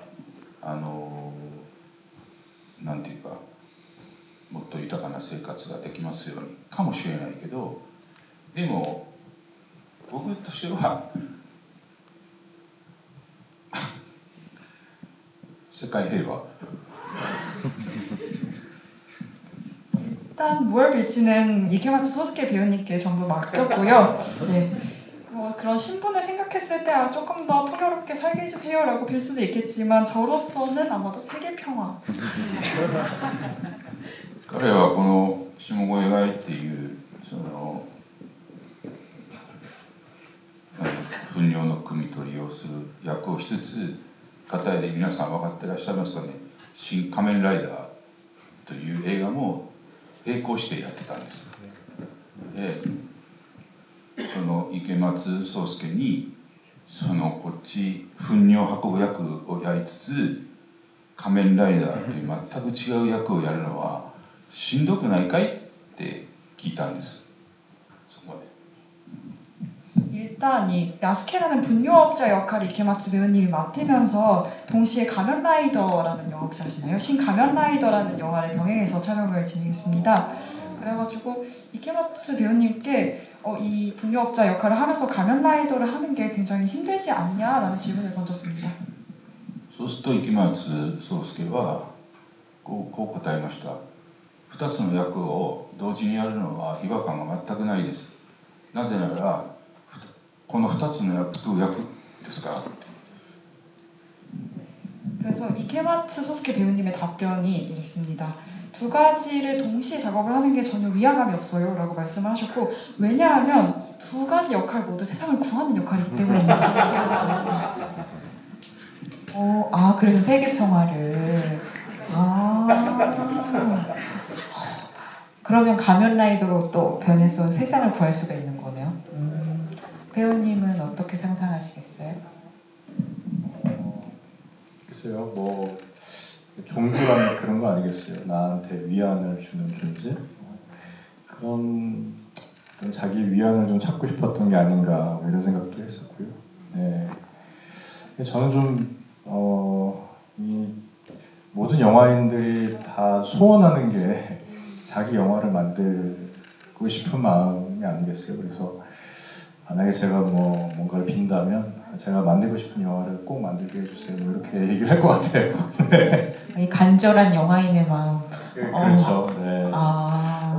なんていうかもっと豊かな生活ができますようにかもしれないけど、でも僕としては世界平和 일단 무얼 빌지는 이케마츠 소스케 배우님께 전부 맡겼고요. 네. 그런 신분을 생각했을 때 조금 더 풍요롭게 살게 해주세요라고 빌 수도 있겠지만 저로서는 아마도 세계 평화. 彼はこの下越谷っていうその糞尿の汲み取りをする役をしつつ、片やで皆さん分かってらっしゃいますかね、新仮面ライダーという映画も並行してやってたんです。でその池松壮亮にそのこっち糞尿運ぶ役をやりつつ仮面ライダーという全く違う役をやるのはしんどくないかいって聞いたんです。そこまで。 일단 이 야스케라는 분유업자 역할을 이케마츠 배우님이 맡으면서 동시에 가면라이더라는 영화 혹시 아시나요? 신 가면라이더라는 영화를 병행해서 촬영을 진행했습니다. 그래가지고 이케마츠 배우님께 이 분유업자 역할을 하면서 가면라이더를 하는 게 굉장히 힘들지 않냐라는 질문을 던졌습니다. そうすると池松壮亮はこう答えました。2つの役を同時にやるのは違和感が全くないです。なぜならこの2つの役と役ですからって。 그래서 이케마츠 소스케 배우님의 답변이 있습니다. 두 가지를 동시에 작업을 하는 게 전혀 위화감이 없어요 라고 말씀을 하셨고, 왜냐하면 두 가지 역할 모두 세상을 구하는 역할이기 때문입니다. 그래서 세계 평화를 그러면 가면라이더로 또 변해서 세상을 구할 수가 있는 거네요. 배우님은 어떻게 상상하시겠어요? 글쎄요, 뭐 종교라는 그런 거 아니겠어요? 나한테 위안을 주는 존재? 그런 어떤 자기 위안을 좀 찾고 싶었던 게 아닌가 뭐 이런 생각도 했었고요. 네, 저는 좀 이 모든 영화인들이 다 소원하는 게 자기 영화를 만들고 싶은 마음이 아니겠어요? 그래서 만약에 제가 뭐 뭔가를 빈다면 제가 만들고 싶은 영화를 꼭 만들게 해주세요. 뭐 이렇게 얘기를 할 것 같아요. 네. 이 간절한 영화인의 마음. 그렇죠. 네.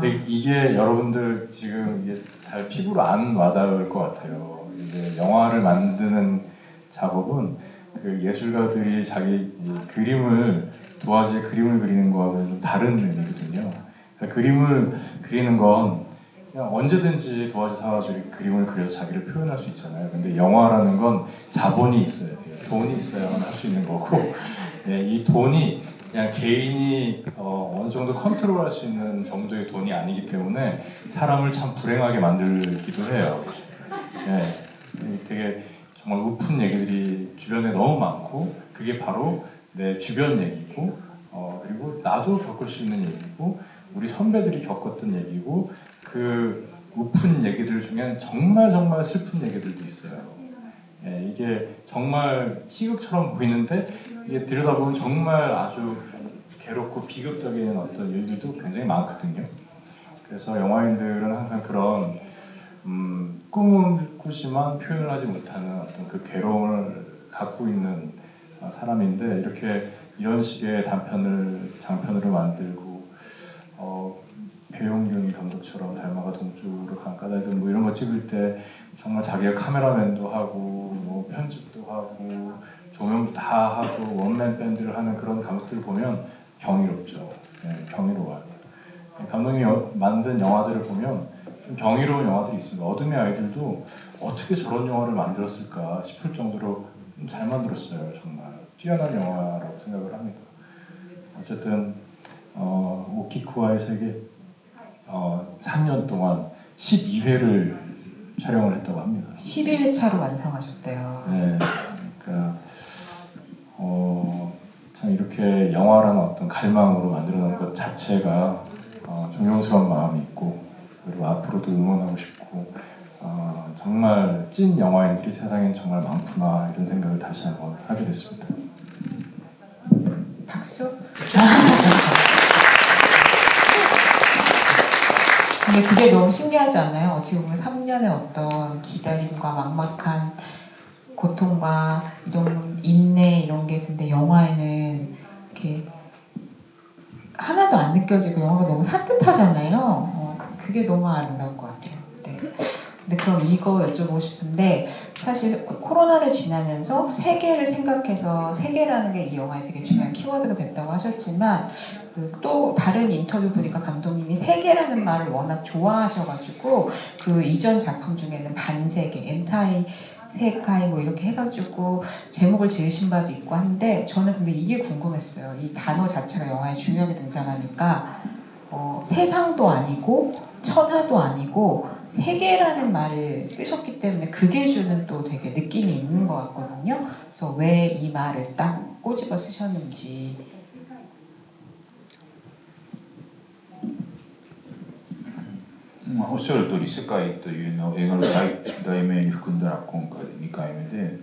근데 이게 여러분들 지금 이게 잘 피부로 안 와닿을 것 같아요. 이게 영화를 만드는 작업은 그 예술가들이 자기 그림을 도화지에 그림을 그리는 거하고는 좀 다른 의미거든요. 그러니까 그림을 그리는 건 그냥 언제든지 도화지 사가지고 그림을 그려서 자기를 표현할 수 있잖아요. 근데 영화라는 건 자본이 있어야 돼요. 돈이 있어야만 할 수 있는 거고, 이 돈이 그냥 개인이 어느 정도 컨트롤할 수 있는 정도의 돈이 아니기 때문에 사람을 참 불행하게 만들기도 해요. 예, 되게 정말 우픈 얘기들이 주변에 너무 많고 그게 바로 내 주변 얘기고 그리고 나도 겪을 수 있는 얘기고 우리 선배들이 겪었던 얘기고 그 우픈 얘기들 중엔 정말 정말 슬픈 얘기들도 있어요. 예, 이게 정말 희극처럼 보이는데 이게 들여다보면 정말 아주 괴롭고 비극적인 어떤 일들도 굉장히 많거든요. 그래서 영화인들은 항상 그런 꿈을 꾸지만 표현을 하지 못하는 어떤 그 괴로움을 갖고 있는 사람인데 이렇게 이런 식의 장편으로 만들고 배용균 감독처럼 달마가 동쪽으로 강가다든 뭐 이런 거 찍을 때 정말 자기가 카메라맨도 하고 뭐 편집도 하고 조명도 다 하고 원맨 밴드를 하는 그런 감독들을 보면 경이롭죠. 네, 경이로워요. 감독이 만든 영화들을 보면 좀 경이로운 영화들이 있습니다. 어둠의 아이들도 어떻게 저런 영화를 만들었을까 싶을 정도로 잘 만들었어요. 정말 뛰어난 영화라고 생각을 합니다. 어쨌든 오키쿠와의 세계 3년 동안 12회를 촬영을 했다고 합니다. 12회차로 완성하셨대요. 네, 그러니까 참 이렇게 영화라는 어떤 갈망으로 만들어놓은 것 자체가 존경스러운 마음이 있고 그리고 앞으로도 응원하고 싶고 정말 찐 영화인들이 세상엔 정말 많구나 이런 생각을 다시 한번 하게 됐습니다. 박수. 근데 그게 너무 신기하지 않나요? 어떻게 보면 3년의 어떤 기다림과 막막한 고통과 이런 인내 이런 게 근데 영화에는 이렇게 하나도 안 느껴지고 영화가 너무 산뜻하잖아요. 그게 너무 아름다운 것 같아요. 네. 근데 그럼 이거 여쭤보고 싶은데 사실 코로나를 지나면서 세계를 생각해서 세계라는 게 이 영화에 되게 중요한 키워드가 됐다고 하셨지만 또 다른 인터뷰 보니까 감독님이 세계라는 말을 워낙 좋아하셔가지고 그 이전 작품 중에는 반세계, 엔타이 세카이 뭐 이렇게 해가지고 제목을 지으신 바도 있고 한데 저는 근데 이게 궁금했어요. 이 단어 자체가 영화에 중요하게 등장하니까 세상도 아니고 천하도 아니고 세계라는 말을 쓰셨기 때문에 그게 주는 또 되게 느낌이 있는 것 같거든요. 그래서 왜 이 말을 딱 꼬집어 쓰셨는지.おっしゃる通り世界というのを映画の題名に含んだら今回で2回目で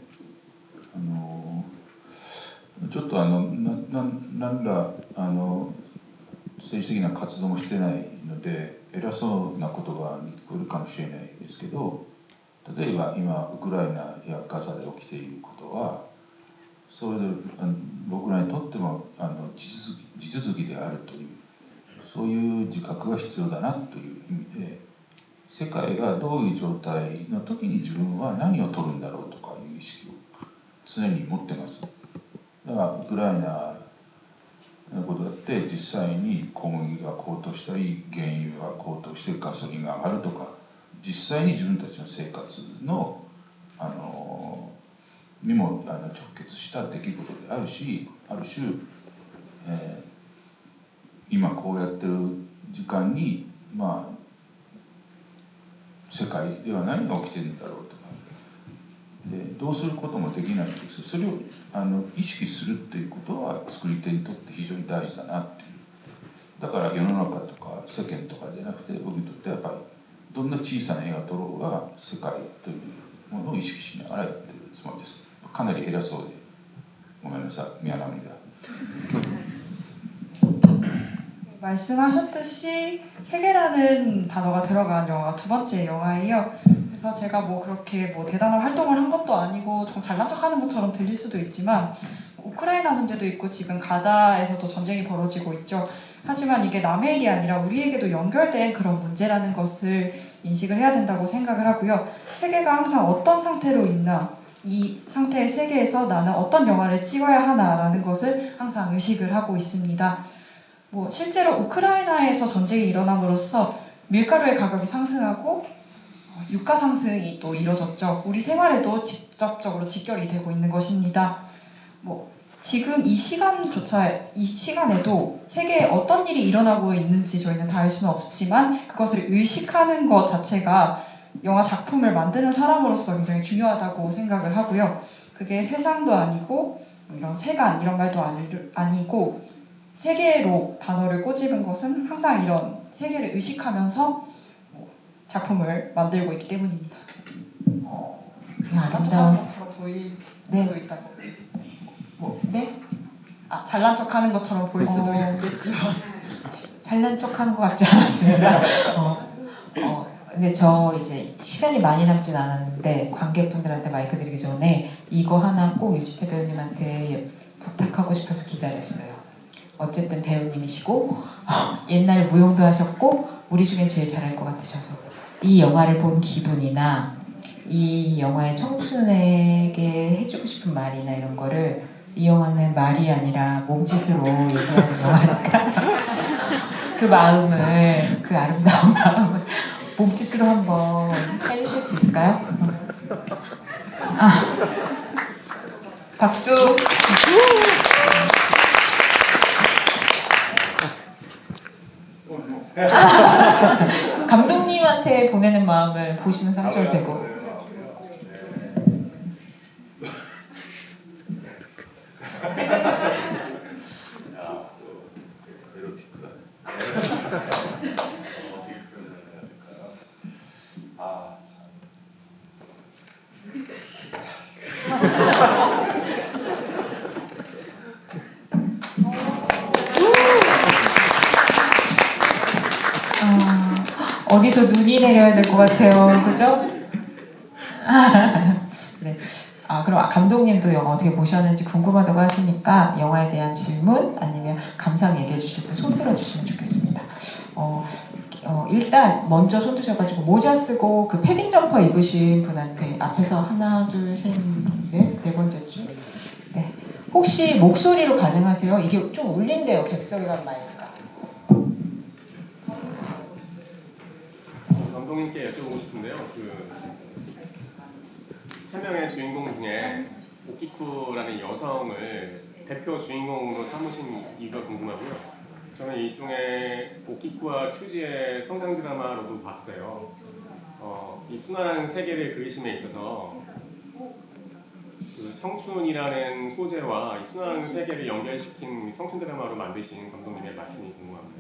ちょっとなんら政治的な活動もしてないので偉そうな言葉に聞こえるかもしれないですけど例えば今ウクライナやガザで起きていることはそれで僕らにとっても地続きであるというそういう自覚が必要だなという意味で世界がどういう状態の時に自分は何を取るんだろうとかいう意識を常に持ってます。だからウクライナのことだって実際に小麦が高騰したり原油が高騰してガソリンが上がるとか実際に自分たちの生活のにも直結した出来事であるしある種、今こうやってる時間に世界では何が起きてるんだろうとかでどうすることもできないんですそれを意識するっていうことは作り手にとって非常に大事だなっていうだから世の中とか世間とかじゃなくて僕にとってはやっぱりどんな小さな映画撮ろうが世界というものを意識しながらやってるつもりです。かなり偉そうでごめんなさい미안합니다. 말씀하셨듯이 세계라는 단어가 들어간 영화가 두 번째 영화예요. 그래서 제가 뭐 그렇게 뭐 대단한 활동을 한 것도 아니고 좀 잘난 척하는 것처럼 들릴 수도 있지만 우크라이나 문제도 있고 지금 가자에서도 전쟁이 벌어지고 있죠. 하지만 이게 남의 일이 아니라 우리에게도 연결된 그런 문제라는 것을 인식을 해야 된다고 생각을 하고요. 세계가 항상 어떤 상태로 있나 이 상태의 세계에서 나는 어떤 영화를 찍어야 하나라는 것을 항상 의식을 하고 있습니다. 뭐 실제로 우크라이나에서 전쟁이 일어남으로써 밀가루의 가격이 상승하고 유가 상승이 또 이뤄졌죠. 우리 생활에도 직접적으로 직결이 되고 있는 것입니다. 뭐 지금 이 시간에도 세계에 어떤 일이 일어나고 있는지 저희는 다 알 수는 없지만 그것을 의식하는 것 자체가 영화 작품을 만드는 사람으로서 굉장히 중요하다고 생각을 하고요. 그게 세상도 아니고 이런 세간 이런 말도 아니고 세계로 단어를 꼬집은 것은 항상 이런 세계를 의식하면서 작품을 만들고 있기 때문입니다. 되게 아름다운. 것처럼 보일 네. 수도 있다고. 네? 잘난 척하는 것처럼 보일 수도 있겠지만. 잘난 척하는 것 같지 않았습니다. 근데 저 이제 시간이 많이 남진 않았는데 관객분들한테 마이크 드리기 전에 이거 하나 꼭 유지태 배우님한테 부탁하고 싶어서 기다렸어요. 어쨌든 배우님이시고 옛날에 무용도 하셨고 우리 중엔 제일 잘할 것 같으셔서 이 영화를 본 기분이나 이 영화의 청춘에게 해주고 싶은 말이나 이런 거를 이 영화는 말이 아니라 몸짓으로 얘기하는 영화니까 그 마음을, 그 아름다운 마음을 몸짓으로 한번 해주실 수 있을까요? 박수! 감독님한테 보내는 마음을 보시면서 하셔도 되고. 어디서 눈이 내려야 될 것 같아요. 그죠? 네. 그럼 감독님도 영화 어떻게 보셨는지 궁금하다고 하시니까 영화에 대한 질문 아니면 감상 얘기해 주실 분 손 들어주시면 좋겠습니다. 일단 먼저 손 드셔가지고 모자 쓰고 그 패딩 점퍼 입으신 분한테 앞에서 하나, 둘, 셋, 넷, 네 번째 줄. 네. 혹시 목소리로 가능하세요? 이게 좀 울린대요. 객석에 간 마이크가. 감독님께 여쭤보고 싶은데요. 세 명의 주인공 중에 오키쿠라는 여성을 대표 주인공으로 삼으신 이유가 궁금하고요. 저는 일종의 오키쿠와 큐지의 성장 드라마로도 봤어요. 이 순환하는 세계를 그리심에 있어서 그 청춘이라는 소재와 이 순환하는 세계를 연결시킨 청춘 드라마로 만드신 감독님의 말씀이 궁금합니다.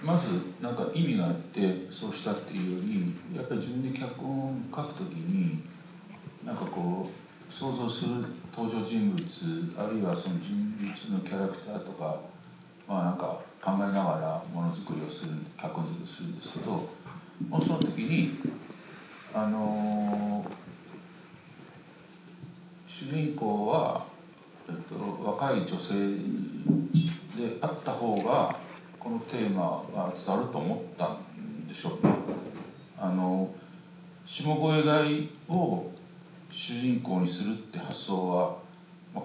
まずなんか意味があってそうしたっていうよりやっぱり自分で脚本を書くときになんかこう想像する登場人物あるいはその人物のキャラクターとかなんか考えながらものづくりをする脚本作りをするんですけどもうその時に主人公は、若い女性であった方がこのテーマが伝わると思ったんでしょうね。下声飼いを主人公にするって発想は、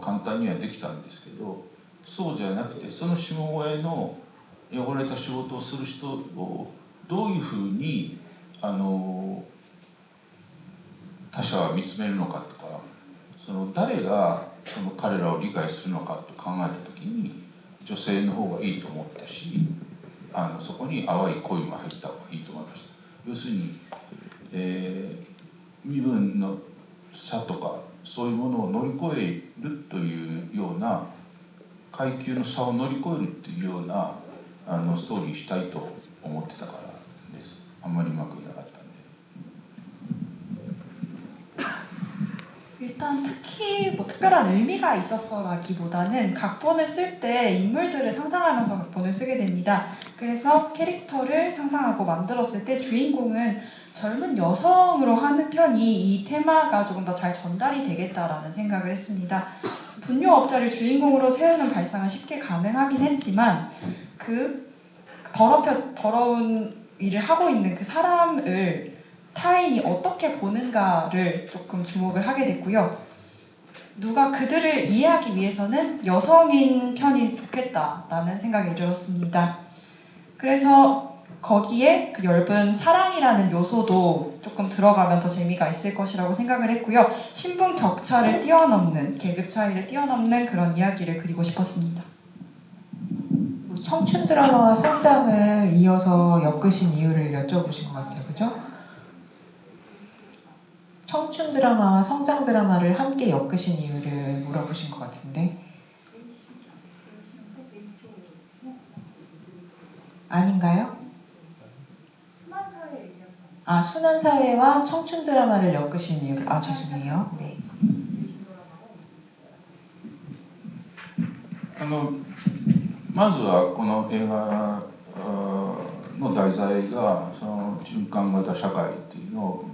簡単にはできたんですけどそうじゃなくてその下声の汚れた仕事をする人をどういうふうに他者は見つめるのかとかその誰がその彼らを理解するのかと考えた時に女性の方がいいと思ったしそこに淡い恋も入った方がいいと思いました。要するに、身分の差とかそういうものを乗り越えるというような階級の差を乗り越えるっていうようなストーリーにしたいと思ってたからです。あんまりうまくいなかったんで。 일단 특히 뭐 특별한 의미가 있었어라기보다는 각본을 쓸 때 인물들을 상상하면서 각본을 쓰게 됩니다. 그래서 캐릭터를 상상하고 만들었을 때 주인공은 젊은 여성으로 하는 편이 이 테마가 조금 더 잘 전달이 되겠다라는 생각을 했습니다. 분유업자를 주인공으로 세우는 발상은 쉽게 가능하긴 했지만 그 더러운 일을 하고 있는 그 사람을 타인이 어떻게 보는가를 조금 주목을 하게 됐고요. 누가 그들을 이해하기 위해서는 여성인 편이 좋겠다라는 생각에 이르렀습니다. 그래서 거기에 그 엷은 사랑이라는 요소도 조금 들어가면 더 재미가 있을 것이라고 생각을 했고요. 신분 격차를 뛰어넘는, 계급 차이를 뛰어넘는 그런 이야기를 그리고 싶었습니다. 청춘 드라마와 성장을 이어서 엮으신 이유를 여쭤보신 것 같아요. 그죠? 청춘 드라마와 성장 드라마를 함께 엮으신 이유를 물어보신 것 같은데 아닌가요? 아, 순환 사회와 청춘 드라마를 엮으신 이유를 죄송해요. 네. まずはこの映画の題材がその循環型社会っていうのを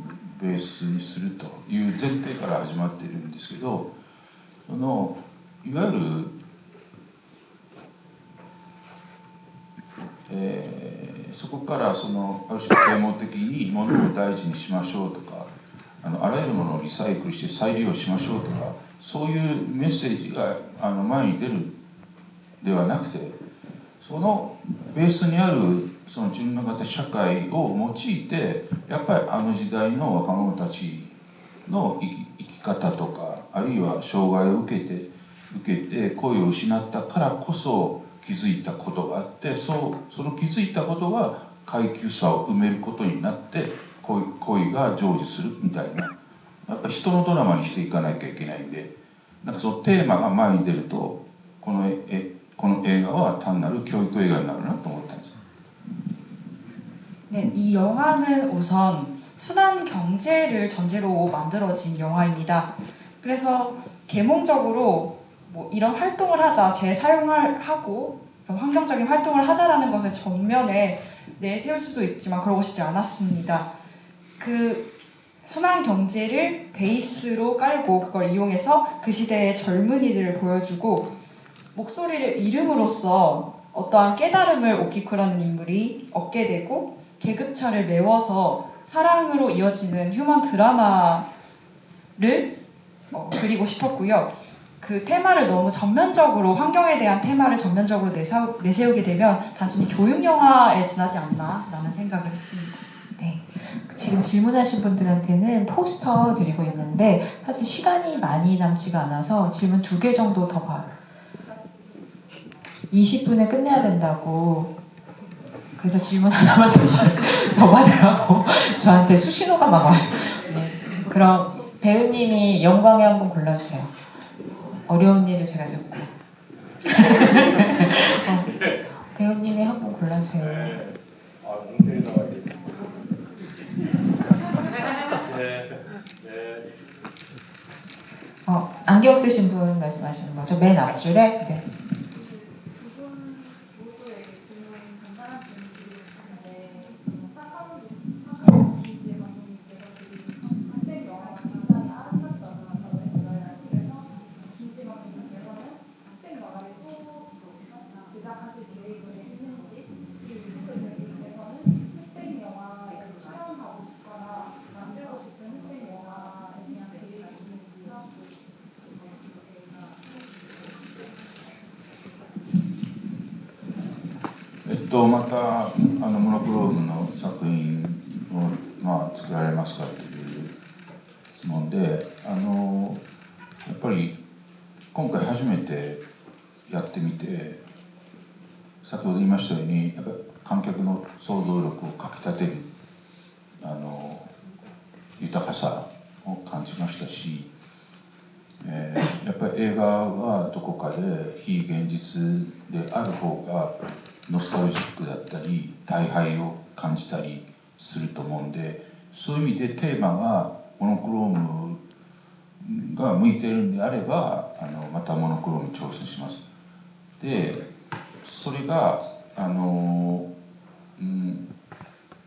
ベースにするという前提から始まっているんですけど、そのいわゆる、そこからそのある種啓蒙的にものを大事にしましょうとか、あらゆるものをリサイクルして再利用しましょうとか、そういうメッセージが前に出るではなくて、そのベースにあるその循環型社会を用いて、やっぱりあの時代の若者たちの生き方とか、あるいは障害を受けて声を失ったからこそ気づいたことがあって、その気づいたことが階級差を埋めることになって恋が成就するみたいな、やっぱり人のドラマにしていかなきゃいけないんで、なんかそのテーマが前に出るとこの映画は単なる教育映画になるなと思ったんです。 네, 이 영화는 우선 순환 경제를 전제로 만들어진 영화입니다. 그래서 계몽적으로 뭐 이런 활동을 하자, 재사용하고 환경적인 활동을 하자라는 것을 전면에 내세울 수도 있지만 그러고 싶지 않았습니다. 그 순환 경제를 베이스로 깔고 그걸 이용해서 그 시대의 젊은이들을 보여주고 목소리를 잃음으로써 어떠한 깨달음을 오키쿠라는 인물이 얻게 되고 계급차를 메워서 사랑으로 이어지는 휴먼 드라마를 그리고 싶었고요. 그 테마를 너무 전면적으로, 환경에 대한 테마를 전면적으로 내세우게 되면 단순히 교육 영화에 지나지 않나라는 생각을 했습니다. 네. 지금 질문하신 분들한테는 포스터 드리고 있는데 사실 시간이 많이 남지가 않아서 질문 2개 정도 더 봐요. 20분에 끝내야 된다고. 그래서 질문 하나만 더 받으라고 저한테 수신호가 막 와요. 네. 그럼 배우님이 영광에 한번 골라주세요. 어려운 일을 제가 잡고. 배우님이 한번 골라주세요. 안경 쓰신 분 말씀하시는 거죠? 맨 앞줄에? 네.またモノクロームの作品を、作られますかという質問で、やっぱり今回初めてやってみて、先ほど言いましたようにやっぱり観客の想像力をかきたてる豊かさを感じましたし、やっぱり映画はどこかで非現実である方がノスタルジックだったり大敗を感じたりすると思うんで、そういう意味でテーマがモノクロームが向いているんであればまたモノクロームに挑戦します。でそれが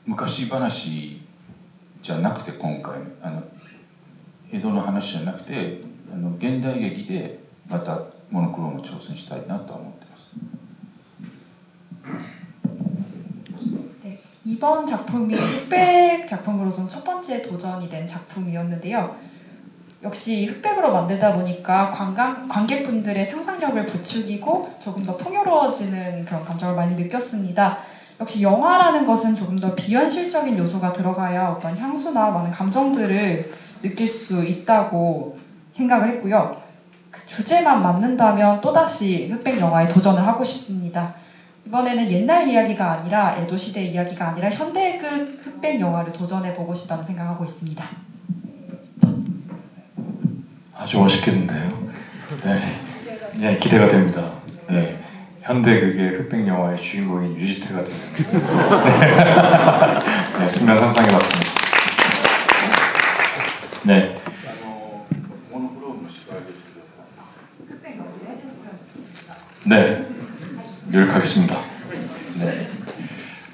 昔話じゃなくて、今回江戸の話じゃなくて現代劇でまたモノクロームに挑戦したいなとは思ってます。 이 이번 작품이 흑백 작품으로서 첫 번째 도전이 된 작품이었는데요. 역시 흑백으로 만들다 보니까 관객분들의 상상력을 부추기고 조금 더 풍요로워지는 그런 감정을 많이 느꼈습니다. 역시 영화라는 것은 조금 더 비현실적인 요소가 들어가야 어떤 향수나 많은 감정들을 느낄 수 있다고 생각을 했고요. 그 주제만 맞는다면 또다시 흑백 영화에 도전을 하고 싶습니다. 이번에는 옛날 이야기가 아니라 에도시대 이야기가 아니라 현대급 흑백 영화를 도전해보고 싶다는 생각하고 있습니다. 아주 멋있겠는데요. 네, 네 기대가 됩니다. 네, 현대극의 흑백 영화의 주인공인 유지태가 되는 네, 순간 상상해봤습니다. 네. 네, 노력하겠습니다. 네,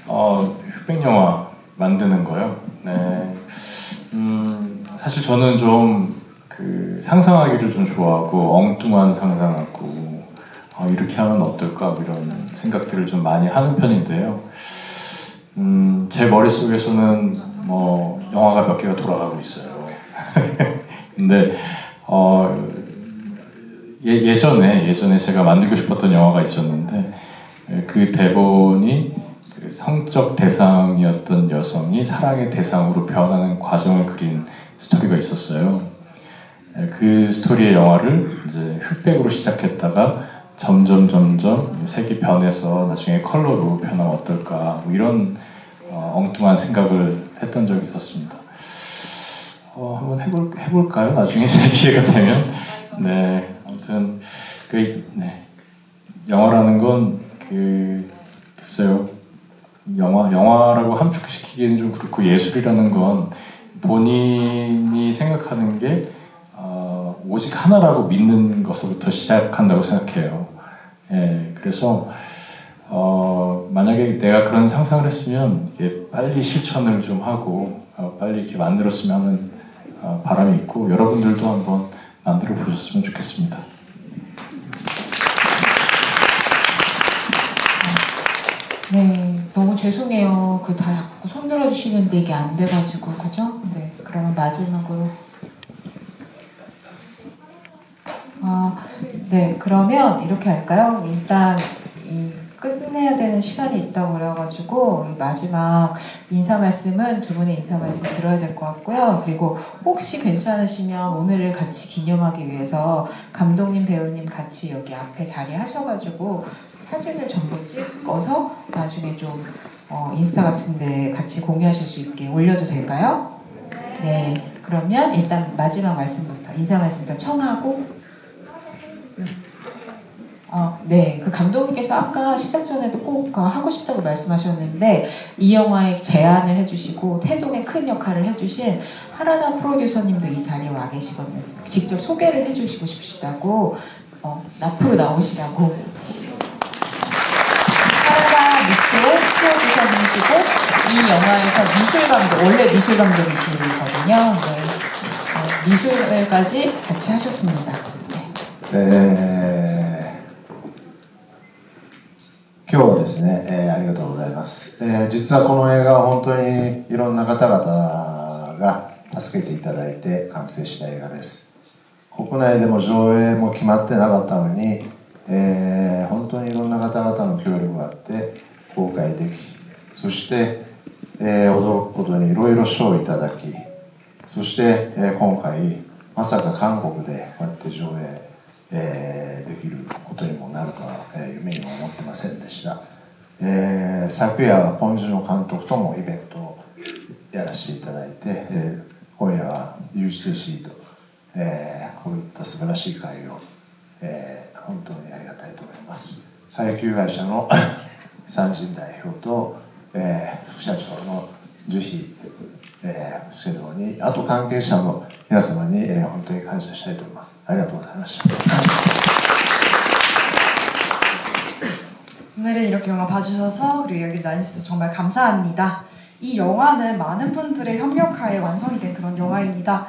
흑백 영화 만드는 거요. 네, 사실 저는 좀 그 상상하기를 좀 좋아하고 엉뚱한 상상하고 이렇게 하면 어떨까 이런 생각들을 좀 많이 하는 편인데요. 제 머릿속에서는 뭐 영화가 몇 개가 돌아가고 있어요. 근데 예전에 제가 만들고 싶었던 영화가 있었는데 그 대본이 그 성적 대상이었던 여성이 사랑의 대상으로 변하는 과정을 그린 스토리가 있었어요. 그 스토리의 영화를 이제 흑백으로 시작했다가 점점 색이 변해서 나중에 컬러로 변하면 어떨까 뭐 이런 엉뚱한 생각을 했던 적이 있었습니다. 한번 해볼까요? 나중에 기회가 되면. 네, 아무튼 영화라는 건 글쎄요, 영화라고 함축시키기에는 좀 그렇고 예술이라는 건 본인이 생각하는 게 오직 하나라고 믿는 것부터 시작한다고 생각해요. 예, 그래서 만약에 내가 그런 상상을 했으면 빨리 실천을 좀 하고 빨리 이렇게 만들었으면 하는 바람이 있고 여러분들도 한번 만들어 보셨으면 좋겠습니다. 네, 너무 죄송해요. 다 자꾸 손 들어주시는데 이게 안 돼가지고, 그죠? 네, 그러면 마지막으로. 네, 그러면 이렇게 할까요? 일단 끝내야 되는 시간이 있다고 그래가지고 마지막 인사 말씀은 두 분의 인사 말씀 들어야 될 것 같고요. 그리고 혹시 괜찮으시면 오늘을 같이 기념하기 위해서 감독님, 배우님 같이 여기 앞에 자리하셔가지고 사진을 전부 찍어서 나중에 좀 인스타 같은데 같이 공유하실 수 있게 올려도 될까요? 네, 그러면 일단 마지막 말씀부터 인사 말씀부터 청하고. 네, 그 감독님께서 아까 시작 전에도 꼭 하고 싶다고 말씀하셨는데 이 영화에 제안을 해주시고 태동의 큰 역할을 해주신 하라나 프로듀서님도 이 자리에 와 계시거든요. 직접 소개를 해주시고 싶으시다고 앞으로 나오시라고. 하라나 미츠오 프로듀서님이시고 이 영화에서 미술감독, 원래 미술감독이시거든요. 네, 미술까지 같이 하셨습니다. 네. 今日はですね、ありがとうございます、実はこの映画は本当にいろんな方々が助けていただいて完成した映画です。国内でも上映も決まってなかったのに、本当にいろんな方々の協力があって公開でき、そして、驚くことにいろいろ賞をいただき、そして、今回まさか韓国でこうやって上映できることにもなるとは、夢にも思ってませんでした、昨夜はポン・ジュノ監督ともイベントをやらせていただいて、今夜は UGC と、こういった素晴らしい会を、本当にありがたいと思います。配給会社の三人代表と、副社長の樹肥副社長に、あと関係者の皆様に、本当に感謝したいと思います。ありがとうございました。 오늘은 이렇게 영화 봐주셔서 그리고 이야기를 나눠주셔서 정말 감사합니다. 이 영화는 많은 분들의 협력하에 완성이 된 그런 영화입니다.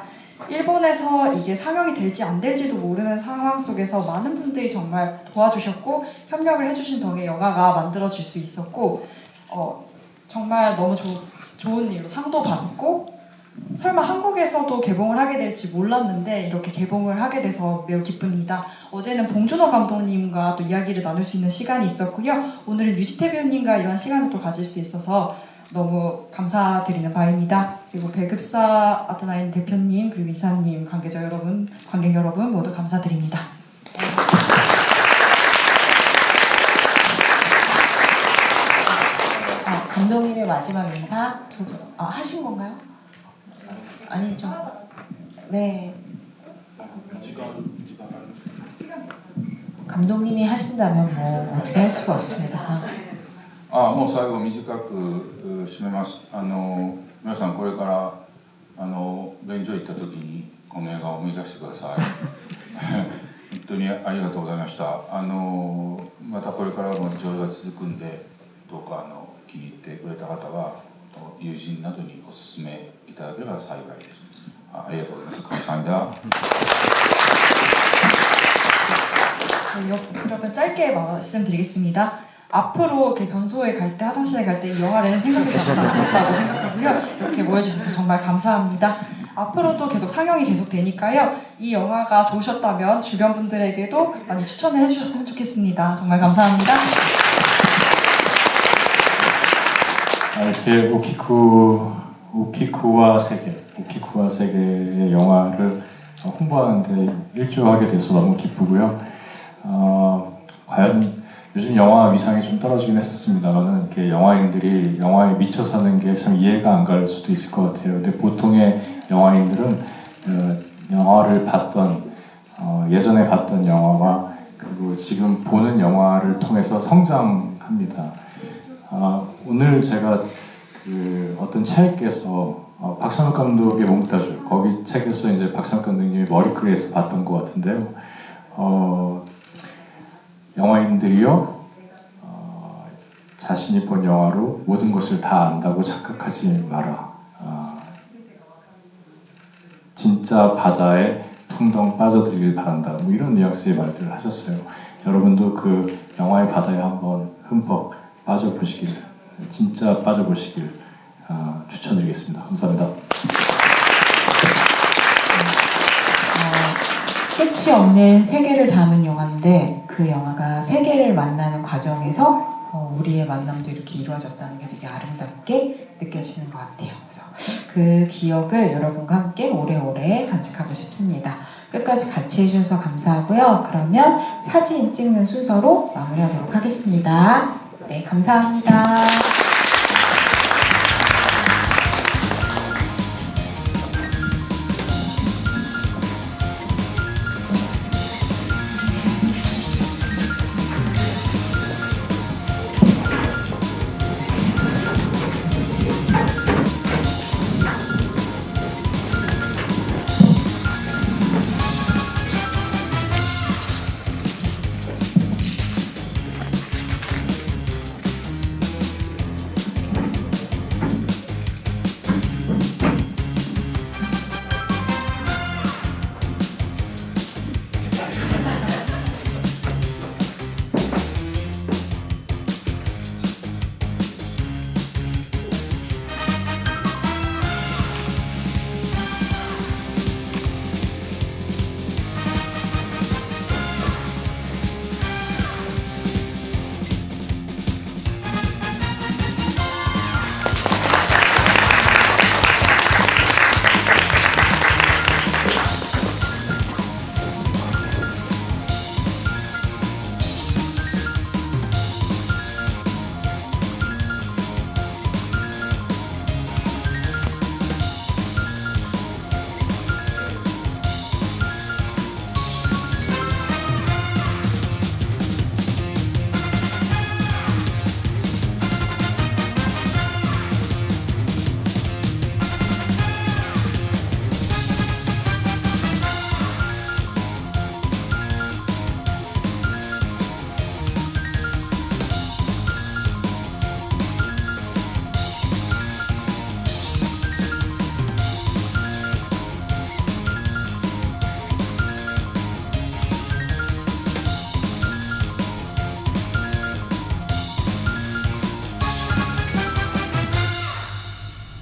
일본에서 이게 상영이 될지 안 될지도 모르는 상황 속에서 많은 분들이 정말 도와주셨고 협력을 해주신 덕에 영화가 만들어질 수 있었고 정말 너무 좋은 일로 상도 받고 설마 한국에서도 개봉을 하게 될지 몰랐는데 이렇게 개봉을 하게 돼서 매우 기쁩니다. 어제는 봉준호 감독님과 또 이야기를 나눌 수 있는 시간이 있었고요. 오늘은 유지태 배우님과 이런 시간을 또 가질 수 있어서 너무 감사드리는 바입니다. 그리고 배급사 아트나인 대표님 그리고 이사님, 관계자 여러분, 관객 여러분 모두 감사드립니다. 감독님의 마지막 인사 하신 건가요? 아니죠. 네. 감독님이 하신다면 뭐 어떻게 할 수가 없습니다. もう最後短く締めます。皆さんこれから便所行った時にこの映画を見出してください。本当にありがとうございました。またこれからも上映が続くんで、どうか気に入ってくれた方は友人などにお勧めいただければ幸いです。ありがとうございます。감사합니다. 여러분 짧게 말씀드리겠습니다. 앞으로 이렇게 변소에 갈 때, 화장실에 갈 때 이 영화를 생각해서 않았다고 생각하고요. 이렇게 모여주셔서 정말 감사합니다. 앞으로도 계속 상영이 계속되니까요. 이 영화가 좋으셨다면 주변 분들에게도 많이 추천을 해주셨으면 좋겠습니다. 정말 감사합니다. 이렇게 오키쿠와 세계의 영화를 홍보하는데 일조하게 돼서 너무 기쁘고요. 과연 요즘 영화 위상이 좀 떨어지긴 했었습니다만 이렇게 영화인들이 영화에 미쳐 사는 게 참 이해가 안 갈 수도 있을 것 같아요. 근데 보통의 영화인들은 영화를 봤던 예전에 봤던 영화와 그리고 지금 보는 영화를 통해서 성장합니다. 오늘 제가 어떤 책에서 박찬욱 감독의 몽타주 거기 책에서 이제 박찬욱 감독님이 머리크리에서 봤던 것 같은데요. 영화인들이요 자신이 본 영화로 모든 것을 다 안다고 착각하지 마라. 진짜 바다에 풍덩 빠져들길 바란다. 뭐 이런 뉘앙스의 말들을 하셨어요. 여러분도 그 영화의 바다에 한번 흠뻑 빠져보시길, 진짜 빠져보시길 추천드리겠습니다. 감사합니다. 끝이 없는 세계를 담은 영화인데 그 영화가 세계를 만나는 과정에서 우리의 만남도 이렇게 이루어졌다는 게 되게 아름답게 느껴지는 것 같아요. 그래서 그 기억을 여러분과 함께 오래오래 간직하고 싶습니다. 끝까지 같이 해주셔서 감사하고요. 그러면 사진 찍는 순서로 마무리하도록 하겠습니다. 네, 감사합니다.